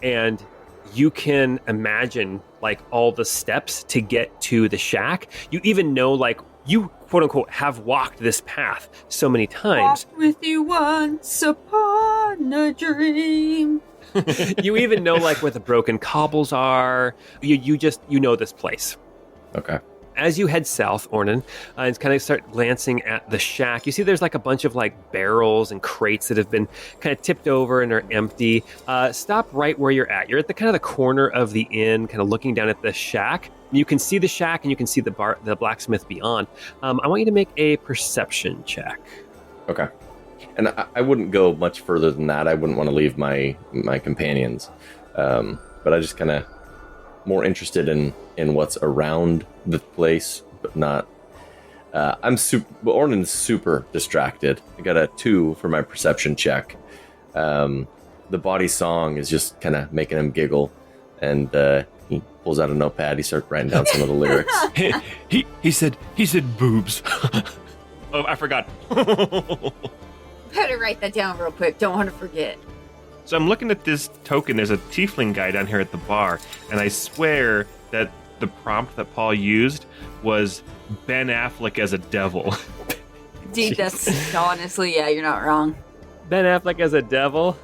and you can imagine, like, all the steps to get to the shack. You even know, like, you, quote-unquote, have walked this path so many times. Walked with you once upon a dream. You even know like where the broken cobbles are. You know this place. Okay. As you head south, Ornan, and kind of start glancing at the shack, you see there's like a bunch of like barrels and crates that have been kind of tipped over and are empty. Stop right where you're at. You're at the kind of the corner of the inn, kind of looking down at the shack. You can see the shack and you can see the blacksmith beyond. I want you to make a perception check. Okay. And I wouldn't go much further than that. I wouldn't want to leave my companions. But I just kind of more interested in what's around the place, but not... Ornan's super distracted. I got a 2 for my perception check. The body song is just kind of making him giggle. And he pulls out a notepad. He starts writing down some of the lyrics. He said boobs. Oh, I forgot. Better write that down real quick. Don't want to forget. So I'm looking at this token. There's a tiefling guy down here at the bar, and I swear that the prompt that Paul used was Ben Affleck as a devil. Dude, that's honestly, yeah, you're not wrong. Ben Affleck as a devil?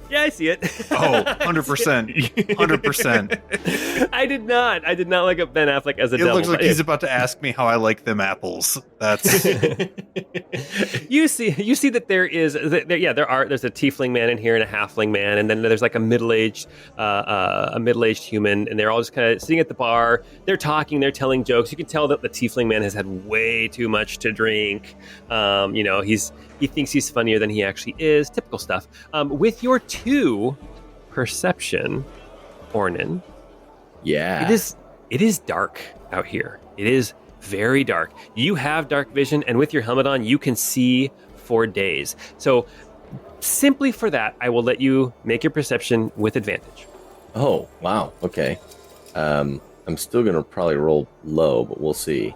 Yeah, I see it. Oh, 100%. 100%. I did not look up Ben Affleck as a devil. It looks like he's about to ask me how I like them apples. That's... You see that there's a tiefling man in here and a halfling man, and then there's like a middle-aged human, and they're all just kind of sitting at the bar. They're talking, they're telling jokes. You can tell that the tiefling man has had way too much to drink. He thinks he's funnier than he actually is. Typical stuff. With your 2 perception, Ornan. Yeah. It is dark out here. It is very dark. You have dark vision, and with your helmet on, you can see for days. So simply for that, I will let you make your perception with advantage. Oh, wow. Okay. I'm still going to probably roll low, but we'll see.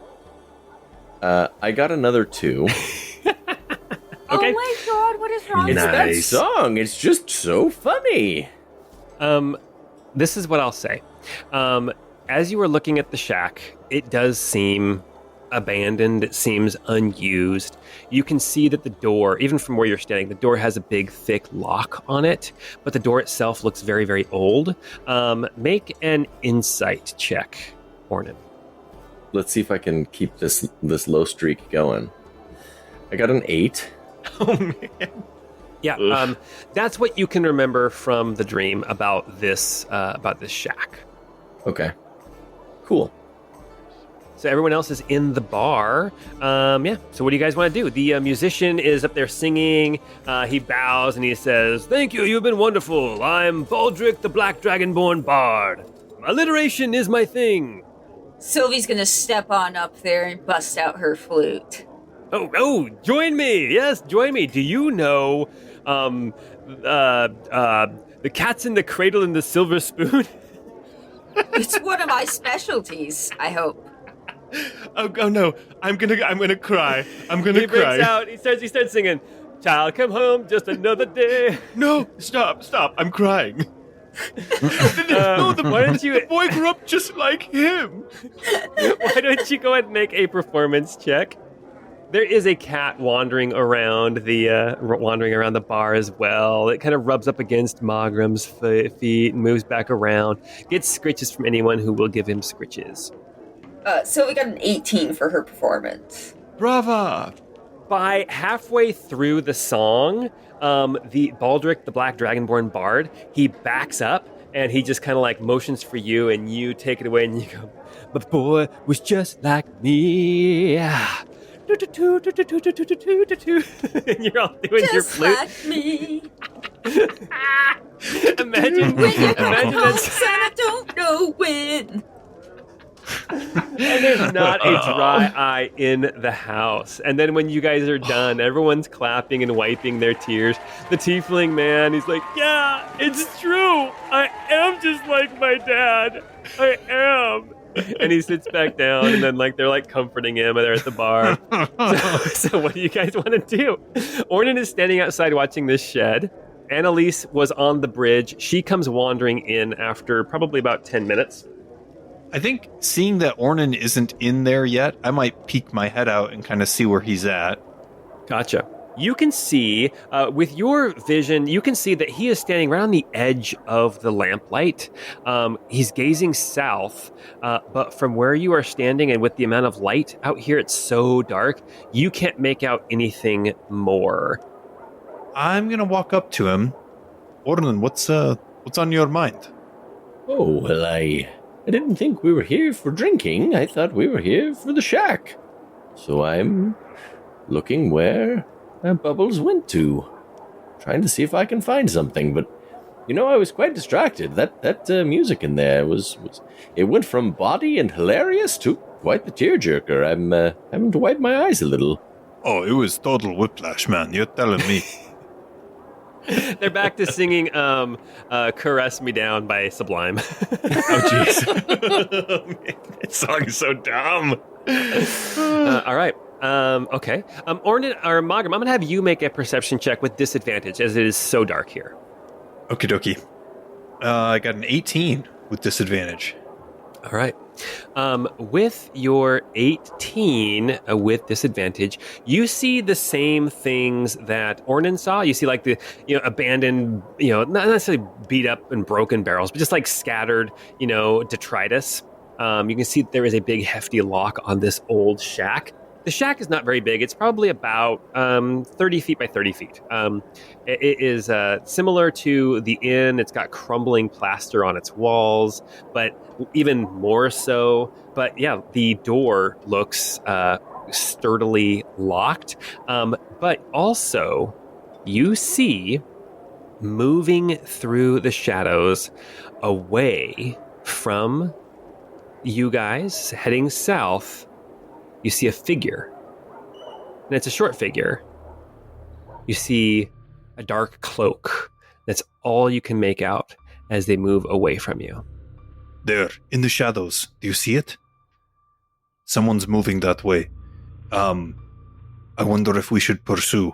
I got another 2. Okay. Oh my God, what is wrong It's with that us? song. It's just so funny. This is what I'll say. As you were looking at the shack, it does seem abandoned. It seems unused. You can see that the door, even from where you're standing, the door has a big, thick lock on it, but the door itself looks very, very old. Make an insight check, Ornan. Let's see if I can keep this low streak going. I got an 8. Oh man. Yeah, that's what you can remember from the dream about this shack. Okay. Cool. So everyone else is in the bar. Yeah. So what do you guys want to do? The musician is up there singing. He bows and he says, "Thank you. You've been wonderful. I'm Baldric, the Black Dragonborn Bard. Alliteration is my thing." Sylvie's gonna step on up there and bust out her flute. Oh, join me. Yes, join me. Do you know the Cat's in the Cradle and the Silver Spoon? It's one of my specialties, I hope. Oh no! I'm gonna cry. I'm gonna He cry. breaks out. He starts singing. Child, come home, just another day. No! Stop! I'm crying. Why don't you? The boy grew up just like him. Why don't you go ahead and make a performance check? There is a cat wandering around the bar as well. It kind of rubs up against Magram's feet and moves back around. Gets scritches from anyone who will give him scritches. Sylvie got an 18 for her performance. Brava! By halfway through the song, the Baldric, the Black Dragonborn Bard, he backs up and he just kind of like motions for you, and you take it away and you go, "My boy was just like me." And you're all doing your Just flute. like me. Imagine When you come home, that's, and I don't know when. and there's not a dry eye in the house. And then when you guys are done, everyone's clapping and wiping their tears. The tiefling man, he's like, "Yeah, it's true. I am just like my dad. I am." And he sits back down, and then like they're like comforting him, and they're at the bar. So what do you guys want to do? Ornan is standing outside watching this shed. Annalise was on the bridge. She comes wandering in after probably about 10 minutes. I think seeing that Ornan isn't in there yet, I might peek my head out and kind of see where he's at. Gotcha. You can see, with your vision, you can see that he is standing right on the edge of the lamplight. He's gazing south, but from where you are standing and with the amount of light out here, it's so dark, you can't make out anything more. I'm going to walk up to him. Ornan, what's on your mind? Oh, well, I didn't think we were here for drinking. I thought we were here for the shack. So I'm looking where Bubbles went to. Trying to see if I can find something, but I was quite distracted. That music in there was it went from bawdy and hilarious to quite the tearjerker. I'm having to wipe my eyes a little. Oh, it was total whiplash, man. You're telling me. They're back to singing Caress Me Down by Sublime. Oh jeez. That song is so dumb. All right. Okay. Ornan or Magram, I'm going to have you make a perception check with disadvantage as it is so dark here. Okie dokie. I got an 18 with disadvantage. All right. With your 18 with disadvantage, you see the same things that Ornan saw. You see like the, abandoned, not necessarily beat up and broken barrels, but just like scattered, detritus. You can see that there is a big hefty lock on this old shack. The shack is not very big. It's probably about 30 feet by 30 feet. It is similar to the inn. It's got crumbling plaster on its walls, but even more so. But yeah, the door looks sturdily locked. But also, you see moving through the shadows away from you guys, heading south, you see a figure. And it's a short figure. You see a dark cloak. That's all you can make out as they move away from you. There, in the shadows. Do you see it? Someone's moving that way. I wonder if we should pursue.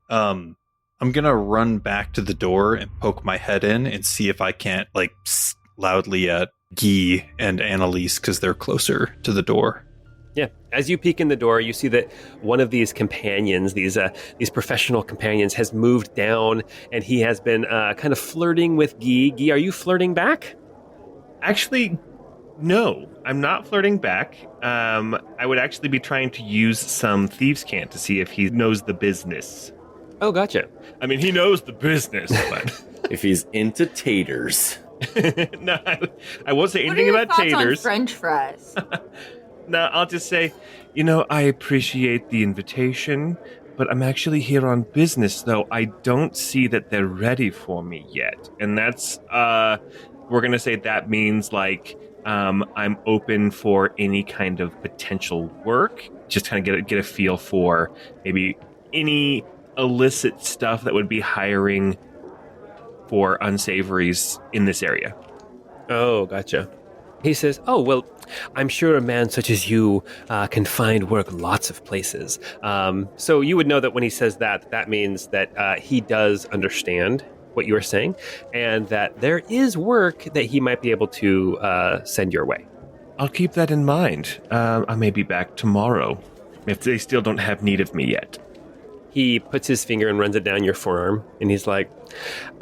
I'm gonna run back to the door and poke my head in and see if I can't like psst loudly at Guy and Annalise because they're closer to the door. Yeah. As you peek in the door, you see that one of these companions, these professional companions, has moved down, and he has been kind of flirting with Guy. Guy, are you flirting back? Actually, no, I'm not flirting back. I would actually be trying to use some thieves' cant to see if he knows the business. Oh, gotcha. I mean, he knows the business, but If he's into taters. no, I won't say What anything are your about thoughts on taters. French fries? No, I'll just say, I appreciate the invitation, but I'm actually here on business, though. I don't see that they're ready for me yet. And that's, we're going to say that means, like, I'm open for any kind of potential work. Just kind of get a feel for maybe any illicit stuff that would be hiring for unsavories in this area. Oh, gotcha. He says, oh, well, I'm sure a man such as you can find work lots of places. So you would know that when he says that, that means that he does understand what you are saying, and that there is work that he might be able to send your way. I'll keep that in mind. I may be back tomorrow if they still don't have need of me yet. He puts his finger and runs it down your forearm, and he's like,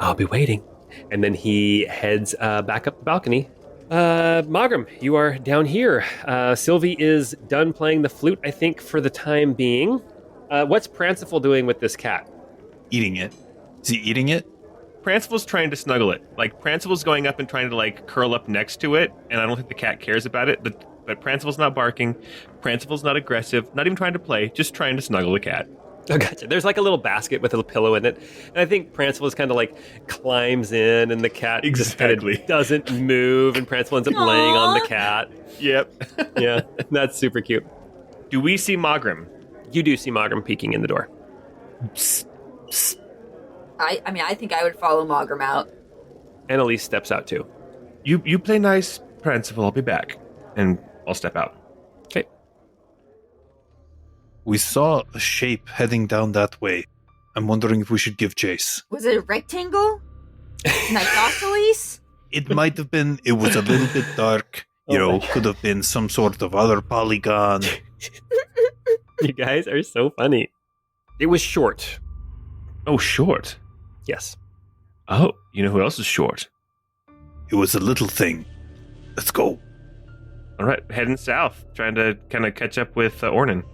I'll be waiting. And then he heads back up the balcony. Magram, you are down here. Sylvie is done playing the flute, I think, for the time being. What's Pranciful doing with this cat? Eating it. Is he eating it? Pranciful's trying to snuggle it. Like, Pranciful's going up and trying to, like, curl up next to it, and I don't think the cat cares about it, but Pranciful's not barking. Pranciful's not aggressive, not even trying to play, just trying to snuggle the cat. Oh, gotcha. There's like a little basket with a little pillow in it. And I think Pranciful kind of like climbs in, and the cat just kind of doesn't move, and Pranciful ends up laying on the cat. Yep. Yeah, that's super cute. Do we see Magram? You do see Magram peeking in the door. Psst, psst. I mean, I think I would follow Magram out. Annalise steps out too. You play nice, Pranciful. I'll be back. And I'll step out. Okay. We saw a shape heading down that way. I'm wondering if we should give chase. Was it a rectangle? An isosceles? It might have been. It was a little bit dark. Could have been some sort of other polygon. You guys are so funny. It was short. Oh, short. Yes. Oh, you know who else is short? It was a little thing. Let's go. All right, heading south, trying to kind of catch up with Ornan.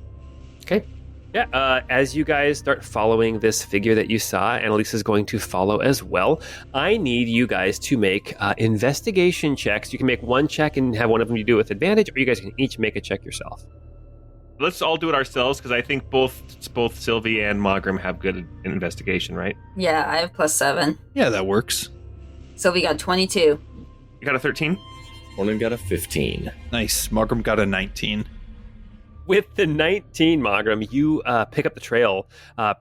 Okay. Yeah, as you guys start following this figure that you saw, Annalise is going to follow as well. I need you guys to make investigation checks. You can make one check and have one of them you do with advantage, or you guys can each make a check yourself. Let's all do it ourselves, because I think both Sylvie and Magram have good investigation, right? Yeah, I have +7. Yeah, that works. So we got 22. You got a 13? Ornan got a 15. Nice. Markham got a 19. With the 19, Magram, you pick up the trail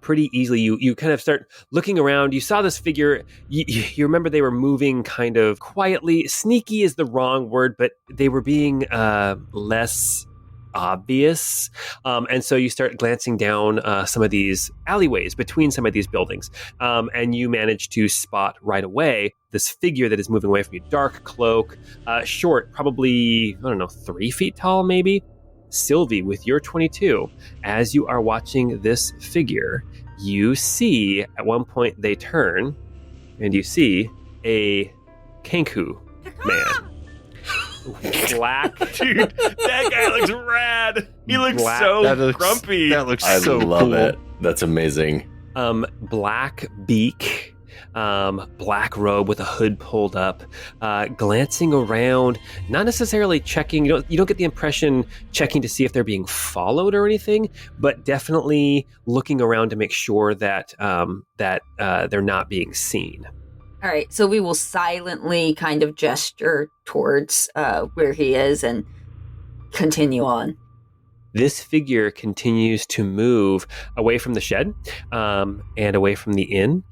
pretty easily. You kind of start looking around. You saw this figure. You remember they were moving kind of quietly. Sneaky is the wrong word, but they were being less obvious. And so you start glancing down some of these alleyways between some of these buildings. And you manage to spot right away this figure that is moving away from you. Dark cloak, short, probably, 3 feet tall, maybe. Sylvie, with your 22, as you are watching this figure, you see at one point they turn and you see a Kenku man. Black. Dude, that guy looks rad. He looks grumpy. That looks I so love cool. it. That's amazing. Black beak, black robe with a hood pulled up, glancing around, not necessarily checking. You don't get the impression checking to see if they're being followed or anything, but definitely looking around to make sure that they're not being seen. All right, so we will silently kind of gesture towards where he is and continue on. This figure continues to move away from the shed and away from the inn,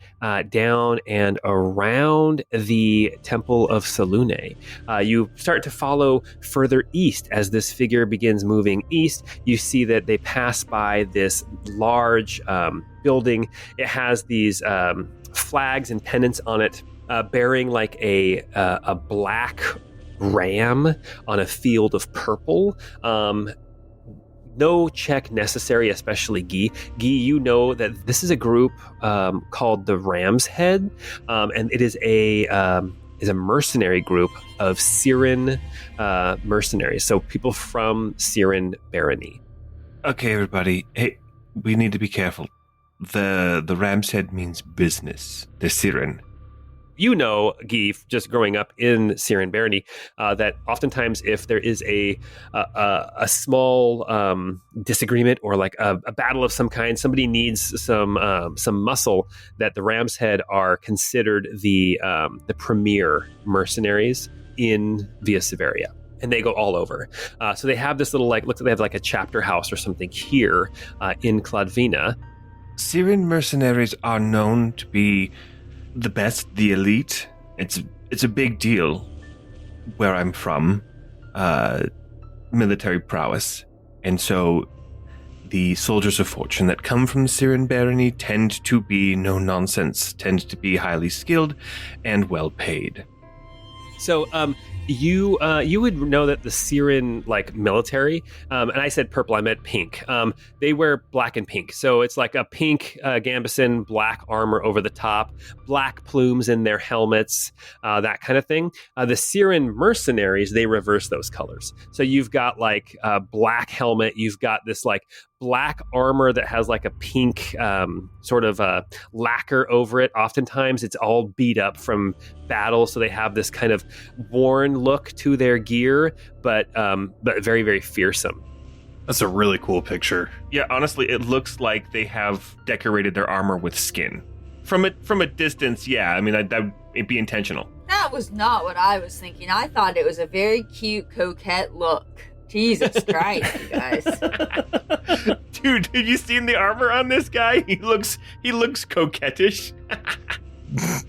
down and around the Temple of Selune. You start to follow further east as this figure begins moving east. You see that they pass by this large building. It has these flags and pennants on it, bearing like a black ram on a field of purple. No check necessary, especially Guy. Guy, you know that this is a group called the Ram's Head, and it is a mercenary group of Siren mercenaries, so people from Siren barony. Okay, everybody. Hey, we need to be careful. The Ram's Head means business. The Siren. You know, Guy, just growing up in Siren barony, that oftentimes if there is a small disagreement or like a battle of some kind, somebody needs some muscle, that the Ram's Head are considered the premier mercenaries in Via Severia. And they go all over. So they have this little, looks like they have like a chapter house or something here in Kladvina. Siren mercenaries are known to be the best, the elite. It's a big deal where I'm from, military prowess. And so the soldiers of fortune that come from Siren barony tend to be no nonsense, tend to be highly skilled and well paid. So you would know that the Siren military, and I said purple, I meant pink. They wear black and pink, so it's like a pink gambeson, black armor over the top, black plumes in their helmets, that kind of thing. The Siren mercenaries, they reverse those colors. So you've got a black helmet, you've got this black armor that has a pink sort of lacquer over it. Oftentimes it's all beat up from battle, so they have this kind of worn look to their gear, but very, very fearsome. That's a really cool picture. Yeah, honestly, it looks like they have decorated their armor with skin. From a distance, yeah, I mean, it'd be intentional. That was not what I was thinking. I thought it was a very cute, coquette look. Jesus Christ, you guys. Dude, have you seen the armor on this guy? He looks coquettish.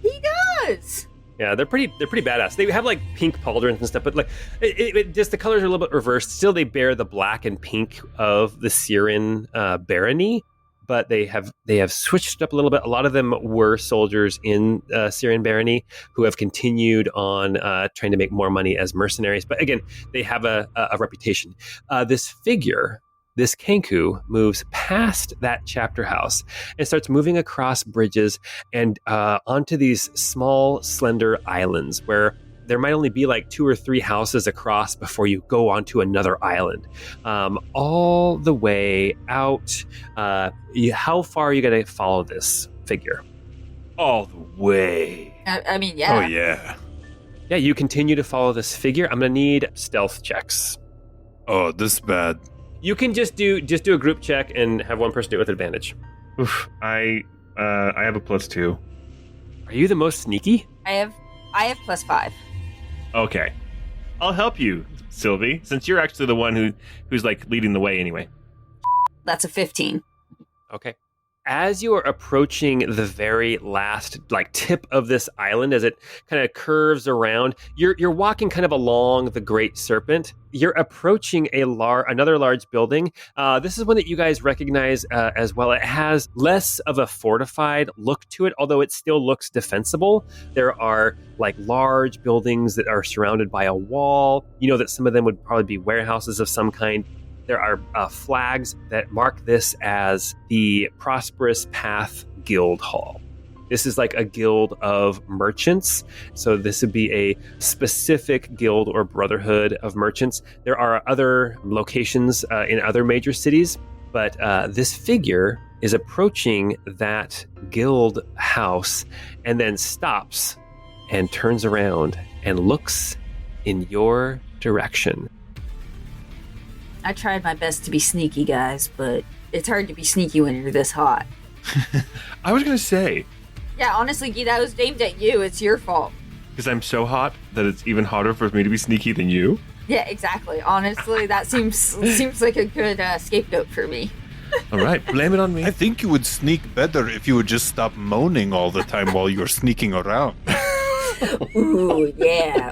He does. Yeah, they're pretty badass. They have pink pauldrons and stuff, but it just the colors are a little bit reversed. Still, they bear the black and pink of the Siren barony, but they have switched up a little bit. A lot of them were soldiers in Siren barony who have continued on trying to make more money as mercenaries. But again, they have a reputation. This figure, this Kenku, moves past that chapter house and starts moving across bridges and onto these small, slender islands where there might only be 2 or 3 houses across before you go onto another island. All the way out. How far are you going to follow this figure? All the way. I mean, yeah. Oh, yeah. Yeah, you continue to follow this figure. I'm going to need stealth checks. Oh, this is bad. You can just do a group check and have one person do it with advantage. Oof, I have a +2. Are you the most sneaky? I have +5. Okay. I'll help you, Sylvie, since you're actually the one who's leading the way anyway. That's a 15. Okay. As you are approaching the very last tip of this island, as it kind of curves around, you're walking kind of along the Great Serpent. You're approaching another large building. This is one that you guys recognize as well. It has less of a fortified look to it, although it still looks defensible. There are large buildings that are surrounded by a wall. You know that some of them would probably be warehouses of some kind. There are flags that mark this as the Prosperous Path Guild Hall. This is a guild of merchants. So this would be a specific guild or brotherhood of merchants. There are other locations in other major cities, but this figure is approaching that guild house and then stops and turns around and looks in your direction. I tried my best to be sneaky, guys, but it's hard to be sneaky when you're this hot. I was going to say. Yeah, honestly, Guy, that was aimed at you. It's your fault. Because I'm so hot that it's even hotter for me to be sneaky than you? Yeah, exactly. Honestly, that seems like a good scapegoat for me. All right, blame it on me. I think you would sneak better if you would just stop moaning all the time while you're sneaking around. Ooh, yeah.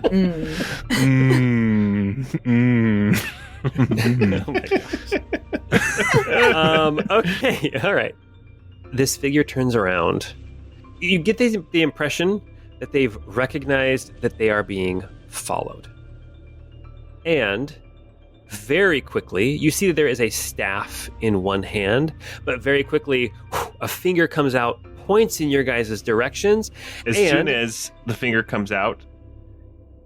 Okay, all right. This figure turns around. You get the impression that they've recognized that they are being followed. And very quickly, you see that there is a staff in one hand, but very quickly, a finger comes out, points in your guys' directions. As soon as the finger comes out,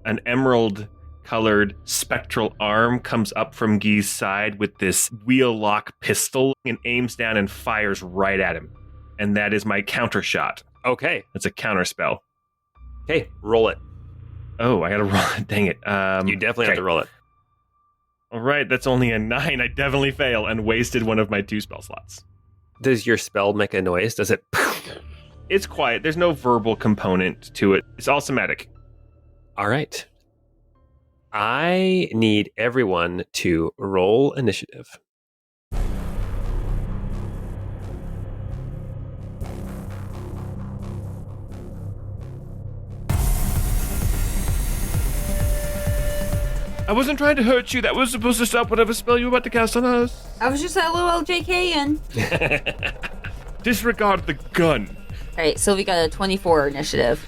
an emerald-colored spectral arm comes up from Guy's side with this wheel-lock pistol and aims down and fires right at him. And that is my counter shot. Okay. It's a counter spell. Okay, roll it. Oh, I gotta roll it. Dang it. You definitely have to roll it. All right, that's only a 9. I definitely fail and wasted one of my 2 spell slots. Does your spell make a noise? Does it? It's quiet. There's no verbal component to it. It's all somatic. All right. I need everyone to roll initiative. I wasn't trying to hurt you. That was supposed to stop whatever spell you were about to cast on us. I was just LOL JKing. Disregard the gun. All right, Sylvie got a 24 initiative.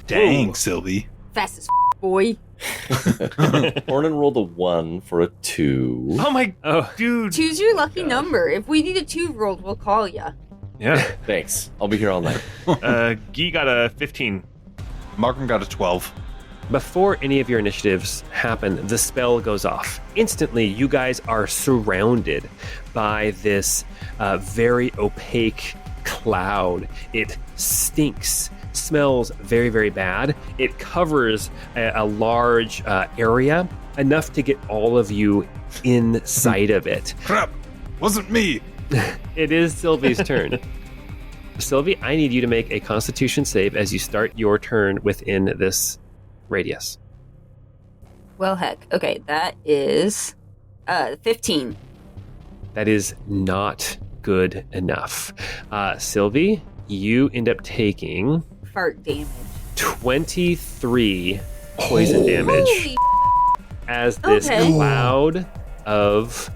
Dang, Ooh. Sylvie. Fast as boy. Hornan rolled a 1 for a 2. Oh my, Oh, dude. Choose your lucky number. If we need a 2 rolled, we'll call ya. Yeah. Thanks. I'll be here all night. Guy got a 15. Markham got a 12. before any of your initiatives happen, the spell goes off. Instantly, you guys are surrounded by this very opaque cloud. It stinks, smells very, very bad. It covers a large area, enough to get all of you inside of it. Crap! Wasn't me! It is Sylvie's turn. Sylvie, I need you to make a Constitution save as you start your turn within this radius. Well, heck. Okay, that is 15. That is not good enough. Sylvie, you end up taking Fart damage. 23 poison damage Holy as this Okay. cloud of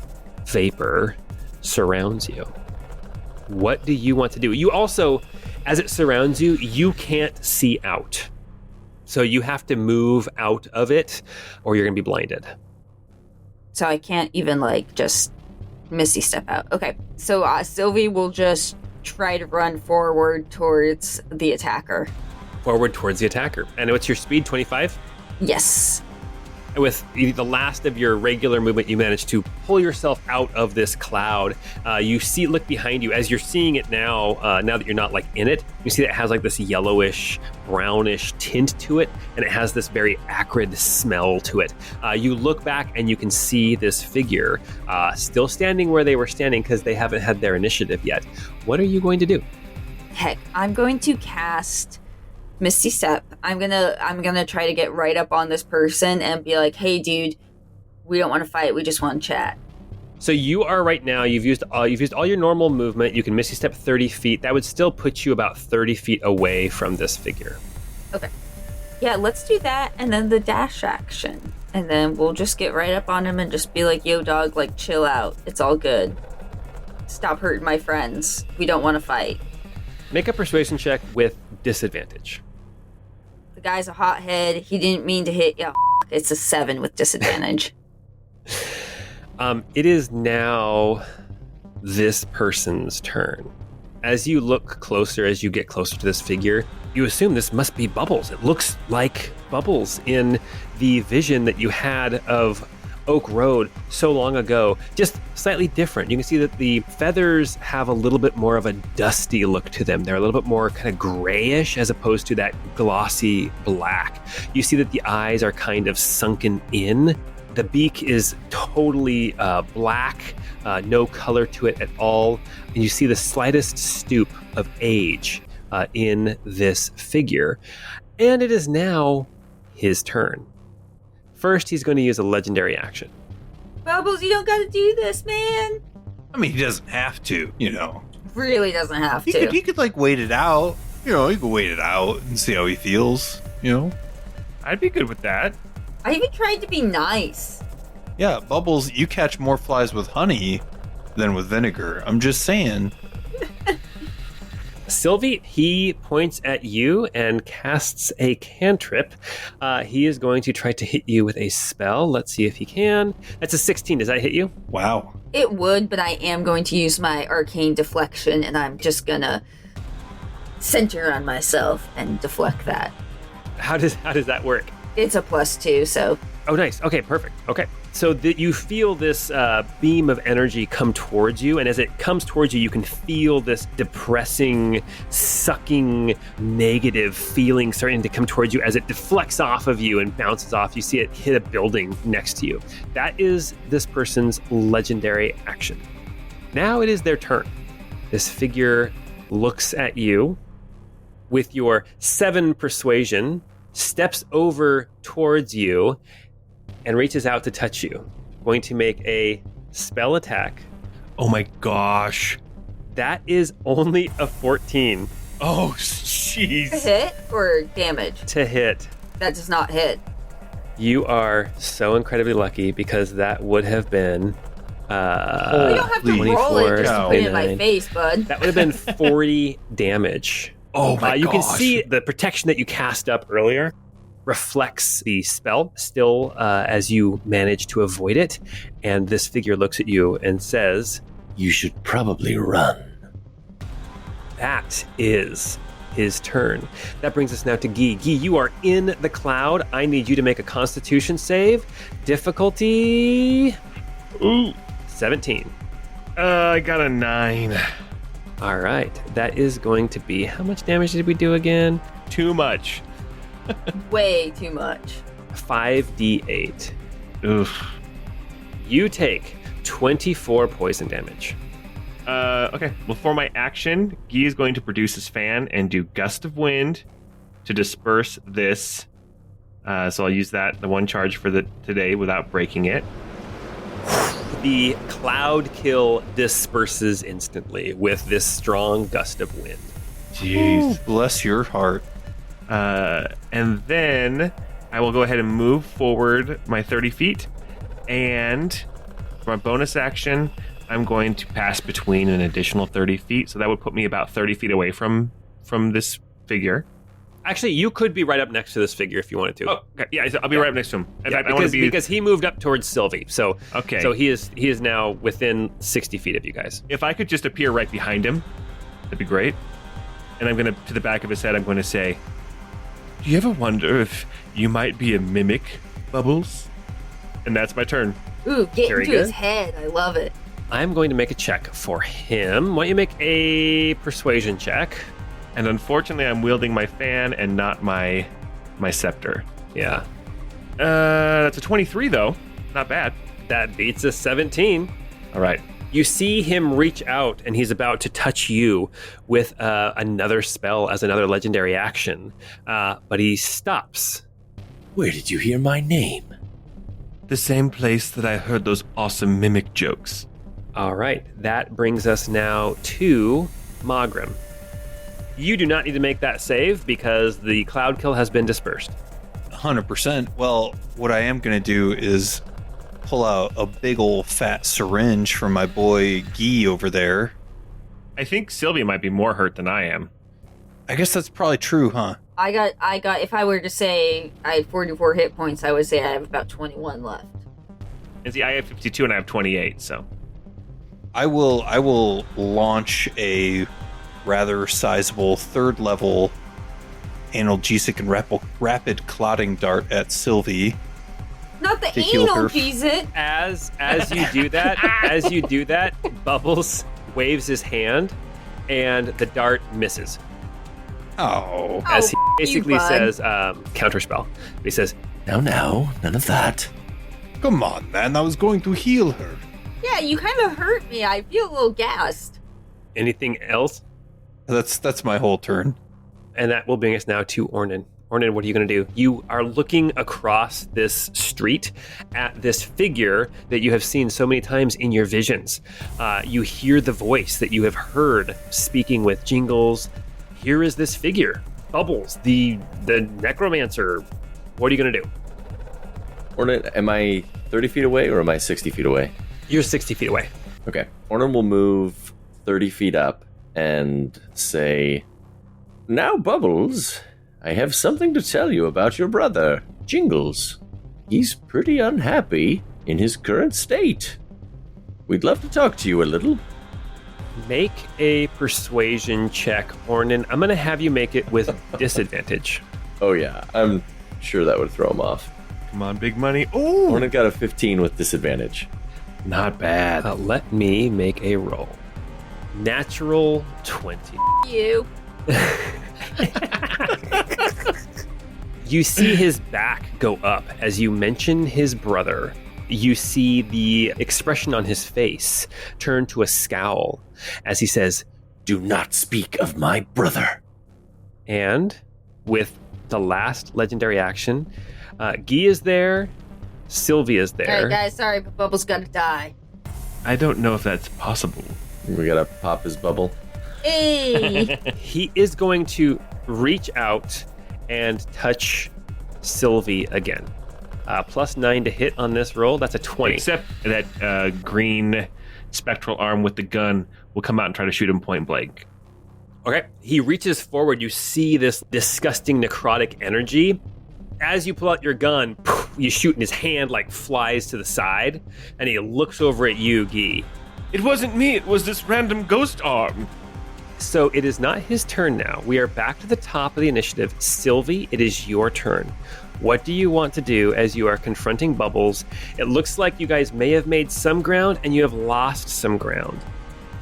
vapor surrounds you. What do you want to do? You also, as it surrounds you, you can't see out. So you have to move out of it or you're going to be blinded. So I can't even, just Misty step out. Okay, so Sylvie will just try to run forward towards the attacker. Forward towards the attacker. And what's your speed, 25? Yes. With the last of your regular movement, you manage to pull yourself out of this cloud. You look behind you as you're seeing it now. Now that you're not in it, you see that it has this yellowish, brownish tint to it, and it has this very acrid smell to it. You look back and you can see this figure still standing where they were standing because they haven't had their initiative yet. What are you going to do? Heck, I'm going to cast Misty Step. I'm gonna try to get right up on this person and be like, "Hey, dude, we don't want to fight. We just want to chat." So you are right now. You've used all your normal movement. You can Misty Step 30 feet. That would still put you about 30 feet away from this figure. Okay. Yeah, let's do that, and then the dash action, and then we'll just get right up on him and just be like, "Yo, dog, chill out. It's all good. Stop hurting my friends. We don't want to fight." Make a persuasion check with disadvantage. The guy's a hothead. He didn't mean to hit you. It's a 7 with disadvantage. It is now this person's turn. As you look closer, as you get closer to this figure, you assume this must be Bubbles. It looks like Bubbles in the vision that you had of Oak Road so long ago, just slightly different. You can see that the feathers have a little bit more of a dusty look to them. They're a little bit more kind of grayish as opposed to that glossy black. You see that the eyes are kind of sunken in. The beak is totally black, no color to it at all. And you see the slightest stoop of age in this figure. And it is now his turn. first, he's going to use a legendary action. Bubbles, you don't gotta do this, man. I mean, he doesn't have to, Really doesn't have He to. could like wait it out. He could wait it out and see how he feels. I'd be good with that. I even tried to be nice. Yeah, Bubbles, you catch more flies with honey than with vinegar. I'm just saying. Sylvie, he points at you and casts a cantrip. He is going to try to hit you with a spell. Let's see if he can. That's a 16. Does that hit you? Wow. It would, but I am going to use my arcane deflection, and I'm just gonna center on myself and deflect that. How does that work? It's a +2, so Oh, nice. Okay, perfect. Okay. So you feel this beam of energy come towards you, and as it comes towards you, you can feel this depressing, sucking, negative feeling starting to come towards you as it deflects off of you and bounces off. You see it hit a building next to you. That is this person's legendary action. Now it is their turn. This figure looks at you with your 7 persuasion, steps over towards you, and reaches out to touch you. Going to make a spell attack. Oh my gosh. That is only a 14 Oh, to jeez. hit or damage? to hit. That does not hit. You are so incredibly lucky because that would have been You don't have to roll 24, it just to put it in my 29. face, bud. That would have been 40 damage. Oh my You can gosh. see the protection that you cast up earlier reflects the spell still as you manage to avoid it. And this figure looks at you and says, You should probably run. that is his turn. That brings us now to Guy. Guy, you are in the cloud. I need you to make a constitution save. Difficulty Ooh. 17. I got a 9. All right. That is going to be, how much damage did we do again? Too much. Way too much. 5d8. Oof. You take 24 poison damage. Okay. Well, for my action, Guy is going to produce his fan and do gust of wind to disperse this. So I'll use the one charge for today without breaking it. The cloud kill disperses instantly with this strong gust of wind. Jeez. Bless your heart. And then I will go ahead and move forward my 30 feet. And for my bonus action, I'm going to pass between an additional 30 feet. So that would put me about 30 feet away from this figure. Actually, you could be right up next to this figure if you wanted to. Oh, okay. Yeah, I'll be right up next to him. In fact, I want to be... because he moved up towards Sylvie. So Okay. So he is now within 60 feet of you guys. If I could just appear right behind him, that'd be great. And I'm going to the back of his head, I'm going to say, do you ever wonder if you might be a mimic, Bubbles? And that's my turn. Ooh, get Very into his good. head. I love it. I'm going to make a check for him. Why don't you make a persuasion check? And unfortunately, I'm wielding my fan and not my scepter. Yeah. That's a 23, though. Not bad. That beats a 17. All right. You see him reach out, and he's about to touch you with another spell as another legendary action. But he stops. Where did you hear my name? The same place that I heard those awesome mimic jokes. All right. That brings us now to Mogrim. You do not need to make that save because the cloud kill has been dispersed. 100%. Well, what I am going to do is pull out a big old fat syringe from my boy Guy over there. I think Sylvia might be more hurt than I am. I guess that's probably true, huh? I got. If I were to say I had 44 hit points, I would say I have about 21 left. And see, I have 52 and I have 28, so. I will launch a rather sizable 3rd level analgesic and rapid clotting dart at Sylvie. Not the To heal anal her. piece it. As you do that, Bubbles waves his hand, and the dart misses. Oh. As he you basically bud. says, counterspell. He says, No, none of that. Come on, man. I was going to heal her. Yeah, you kind of hurt me. I feel a little gassed. anything else? That's my whole turn. And that will bring us now to Ornan. Ornan, what are you going to do? You are looking across this street at this figure that you have seen so many times in your visions. You hear the voice that you have heard speaking with Jingles. Here is this figure, Bubbles, the necromancer. What are you going to do? Ornan, am I 30 feet away or am I 60 feet away? You're 60 feet away. Okay. Ornan will move 30 feet up and say, "Now, Bubbles, I have something to tell you about your brother, Jingles. He's pretty unhappy in his current state. We'd love to talk to you a little." Make a persuasion check, Ornan. I'm going to have you make it with disadvantage. Oh, yeah. I'm sure that would throw him off. Come on, big money. Oh! Ornan got a 15 with disadvantage. Not bad. Let me make a roll. Natural 20. You. You see his back go up as you mention his brother. You see the expression on his face turn to a scowl as he says, "Do not speak of my brother." And with the last legendary action, Guy is there, Sylvia's there. All right, guys, sorry, but Bubbles gotta die. I don't know if that's possible. We gotta pop his bubble. Hey! He is going to reach out and touch Sylvie again. +9 to hit on this roll. That's a 20. Except that green spectral arm with the gun will come out and try to shoot him point blank. Okay. He reaches forward. You see this disgusting necrotic energy. As you pull out your gun, you shoot and his hand like flies to the side, and he looks over at you, Guy. It wasn't me, it was this random ghost arm. So it is not his turn now. We are back to the top of the initiative. Sylvie, it is your turn. What do you want to do as you are confronting Bubbles? It looks like you guys may have made some ground and you have lost some ground.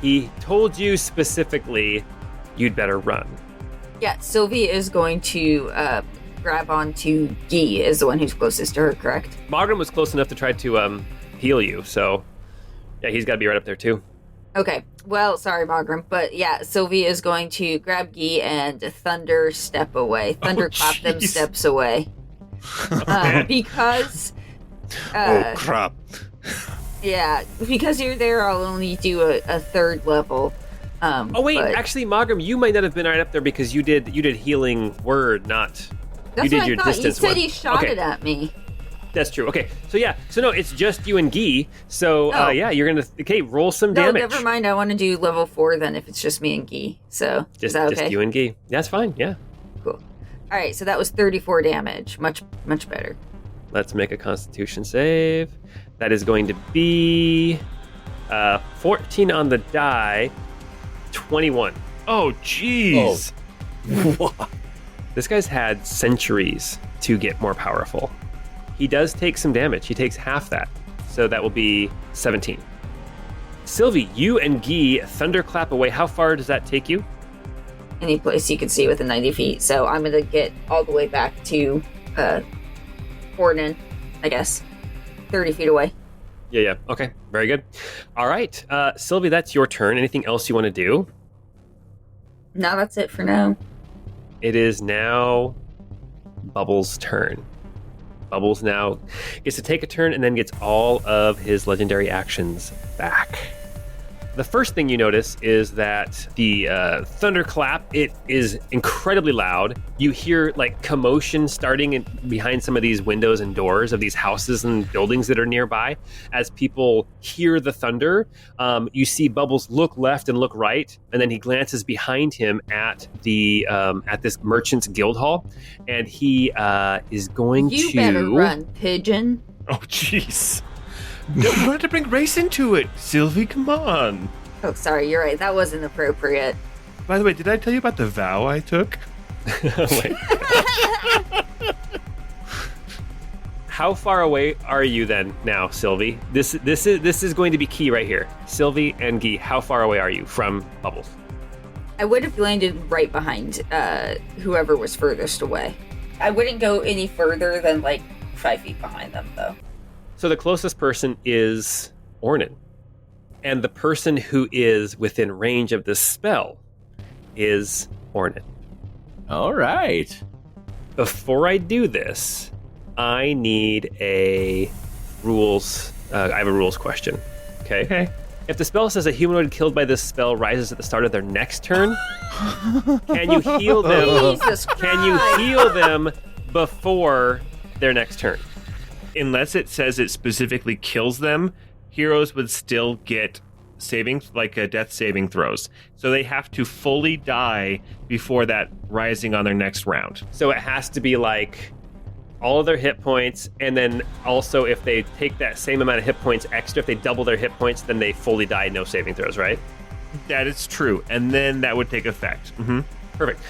He told you specifically you'd better run. Yeah, Sylvie is going to grab onto Guy, is the one who's closest to her, correct? Margaret was close enough to try to heal you, so yeah, he's got to be right up there too. Okay, well, sorry, Margaret, but yeah, Sylvie is going to grab Guy and thunder step away. Thunderclap them steps away. Because... oh, crap. Yeah, because you're there, I'll only do a third level. Oh wait, actually, Margaret, you might not have been right up there because you did healing word, not... That's you did what your I thought. distance He said one. he shot Okay. it at me. That's true. Okay, so no, it's just you and Guy. So Oh. yeah, you're gonna roll some No, damage. never mind. I want to do level 4 then if it's just me and Guy. So, is Just, that okay? just you and Guy. That's fine. Yeah. Cool. All right, so that was 34 damage. Much better. Let's make a Constitution save. That is going to be 14 on the die. 21. Oh, jeez. This guy's had centuries to get more powerful. He does take some damage. He takes half that. So that will be 17. Sylvie, you and Guy thunderclap away. How far does that take you? Any place you can see within 90 feet. So I'm going to get all the way back to Ornan, I guess. 30 feet away. Yeah. Okay. Very good. All right. Sylvie, that's your turn. Anything else you want to do? No, that's it for now. It is now Bubbles' turn. Bubbles now gets to take a turn and then gets all of his legendary actions back. The first thing you notice is that the thunderclap, it is incredibly loud. You hear like commotion starting behind some of these windows and doors of these houses and buildings that are nearby. As people hear the thunder, you see Bubbles look left and look right, and then he glances behind him at the at this merchant's guild hall, and he is going You to... better run, pigeon. Oh, jeez. Don't want to bring race into it. Sylvie, come on. Oh, sorry, you're right. That wasn't appropriate. By the way, did I tell you about the vow I took? Wait. How far away are you then now, Sylvie? This is going to be key right here. Sylvie and Guy, how far away are you from Bubbles? I would have landed right behind whoever was furthest away. I wouldn't go any further than like 5 feet behind them, though. So the closest person is Ornan. And the person who is within range of this spell is Ornan. All right. before I do this, I need a rules. I have a rules question. Okay. If the spell says a humanoid killed by this spell rises at the start of their next turn, can you heal them? Jesus Christ. Can you heal them before their next turn? Unless it says it specifically kills them, heroes would still get death saving throws. So they have to fully die before that rising on their next round. So it has to be like all of their hit points, and then also if they take that same amount of hit points extra, if they double their hit points, then they fully die, no saving throws, right? That is true, and then that would take effect. Mm-hmm. Perfect.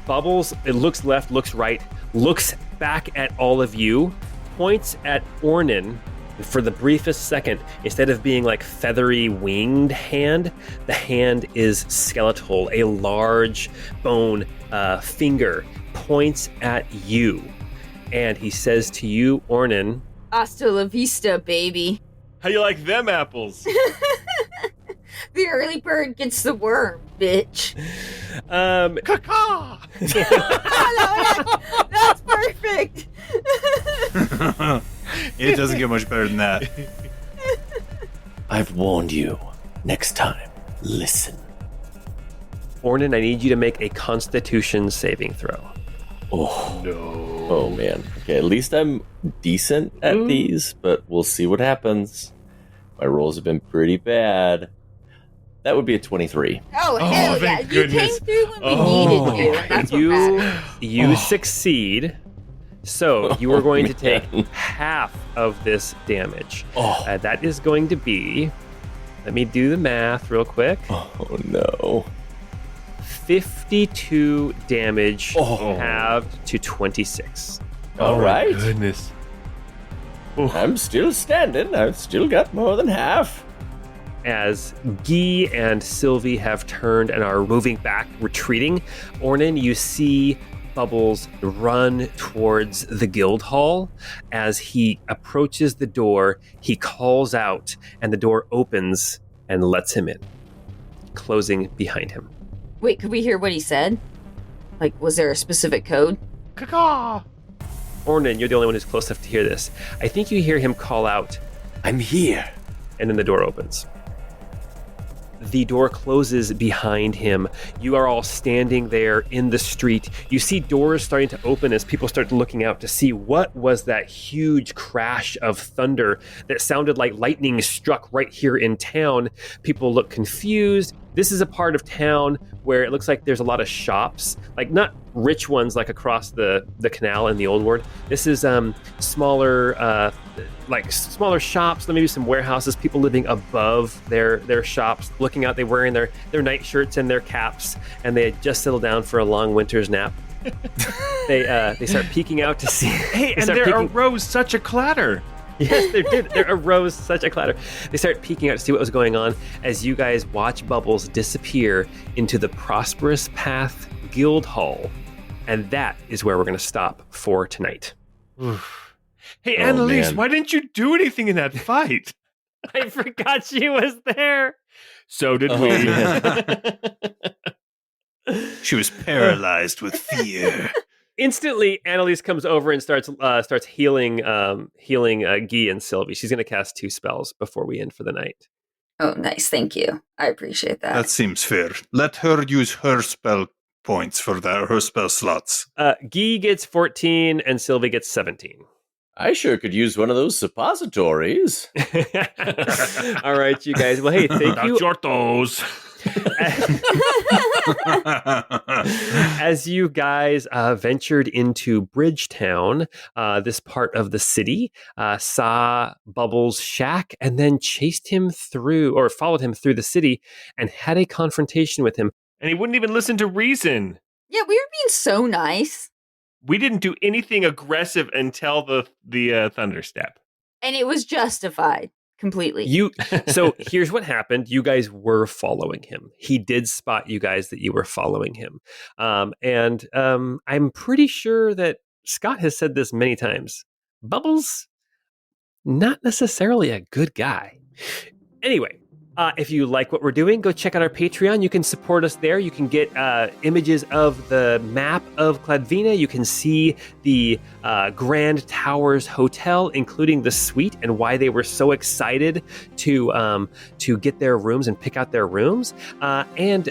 Bubbles, it looks left, looks right, looks back at all of you, points at Ornan. For the briefest second, instead of being like feathery winged hand, the hand is skeletal. A large bone finger points at you. And he says to you, Ornan, Hasta la vista, baby. How you like them apples? The early bird gets the worm, bitch. Caw-caw! That's perfect. It doesn't get much better than that. I've warned you. Next time, listen. Ornan, I need you to make a Constitution saving throw. Oh, no. Oh, man. Okay, at least I'm decent at these, but we'll see what happens. My rolls have been pretty bad. That would be a 23. Oh, hell yeah. thank You goodness. came through when we needed you. That's what matters. You succeed. So you are going to take half of this damage. That is going to be, let me do the math real quick. Oh, no. 52 damage halved to 26. All right. Goodness. I'm still standing. I've still got more than half. As Guy and Sylvie have turned and are moving back, retreating, Ornan, you see Bubbles run towards the guild hall. As he approaches the door, he calls out, and the door opens and lets him in, closing behind him. Wait, could we hear what he said? Like, was there a specific code? Caw-caw! Ornan, you're the only one who's close enough to hear this. I think you hear him call out, I'm here. and then the door opens. The door closes behind him. You are all standing there in the street. You see doors starting to open as people start looking out to see what was that huge crash of thunder that sounded like lightning struck right here in town. People look confused. This is a part of town where it looks like there's a lot of shops, like not rich ones like across the canal in the old ward. This is smaller shops, maybe some warehouses, people living above their shops, looking out. They're wearing their night shirts and their caps, and they had just settled down for a long winter's nap. They start peeking out to see. Hey, and there arose such a clatter. Yes, they did. There arose such a clatter. They start peeking out to see what was going on as you guys watch Bubbles disappear into the Prosperous Path Guild Hall. And that is where we're going to stop for tonight. Hey, Annalise, why didn't you do anything in that fight? I forgot she was there. So did we. She was paralyzed with fear. Instantly, Annalise comes over and starts healing Guy and Sylvie. She's going to cast 2 spells before we end for the night. Oh, nice. Thank you. I appreciate that. That seems fair. Let her use her spell points for that, her spell slots. Guy gets 14 and Sylvie gets 17. I sure could use one of those suppositories. All right, you guys. Well, hey, thank you. Your toes. As you guys ventured into Bridgetown, this part of the city, saw Bubbles' shack and then chased him through, or followed him through the city and had a confrontation with him. And he wouldn't even listen to reason. Yeah, we were being so nice. We didn't do anything aggressive until the thunderstep. And it was justified completely. So here's what happened. You guys were following him. He did spot you guys that you were following him. And I'm pretty sure that Scott has said this many times. Bubbles, not necessarily a good guy. Anyway, If you like what we're doing, go check out our Patreon. You can support us there. You can get images of the map of Kladvina. You can see the Grand Towers Hotel, including the suite, and why they were so excited to get their rooms and pick out their rooms. And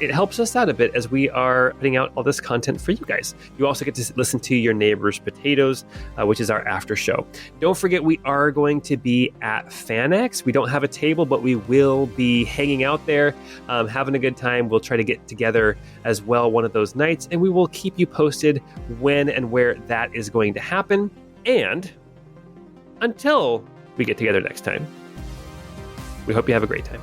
it helps us out a bit as we are putting out all this content for you guys. You also get to listen to Your Neighbor's Potatoes, which is our after show. Don't forget, we are going to be at FanX. We don't have a table, but we will be hanging out there, having a good time. We'll try to get together as well one of those nights, and we will keep you posted when and where that is going to happen. And until we get together next time, we hope you have a great time.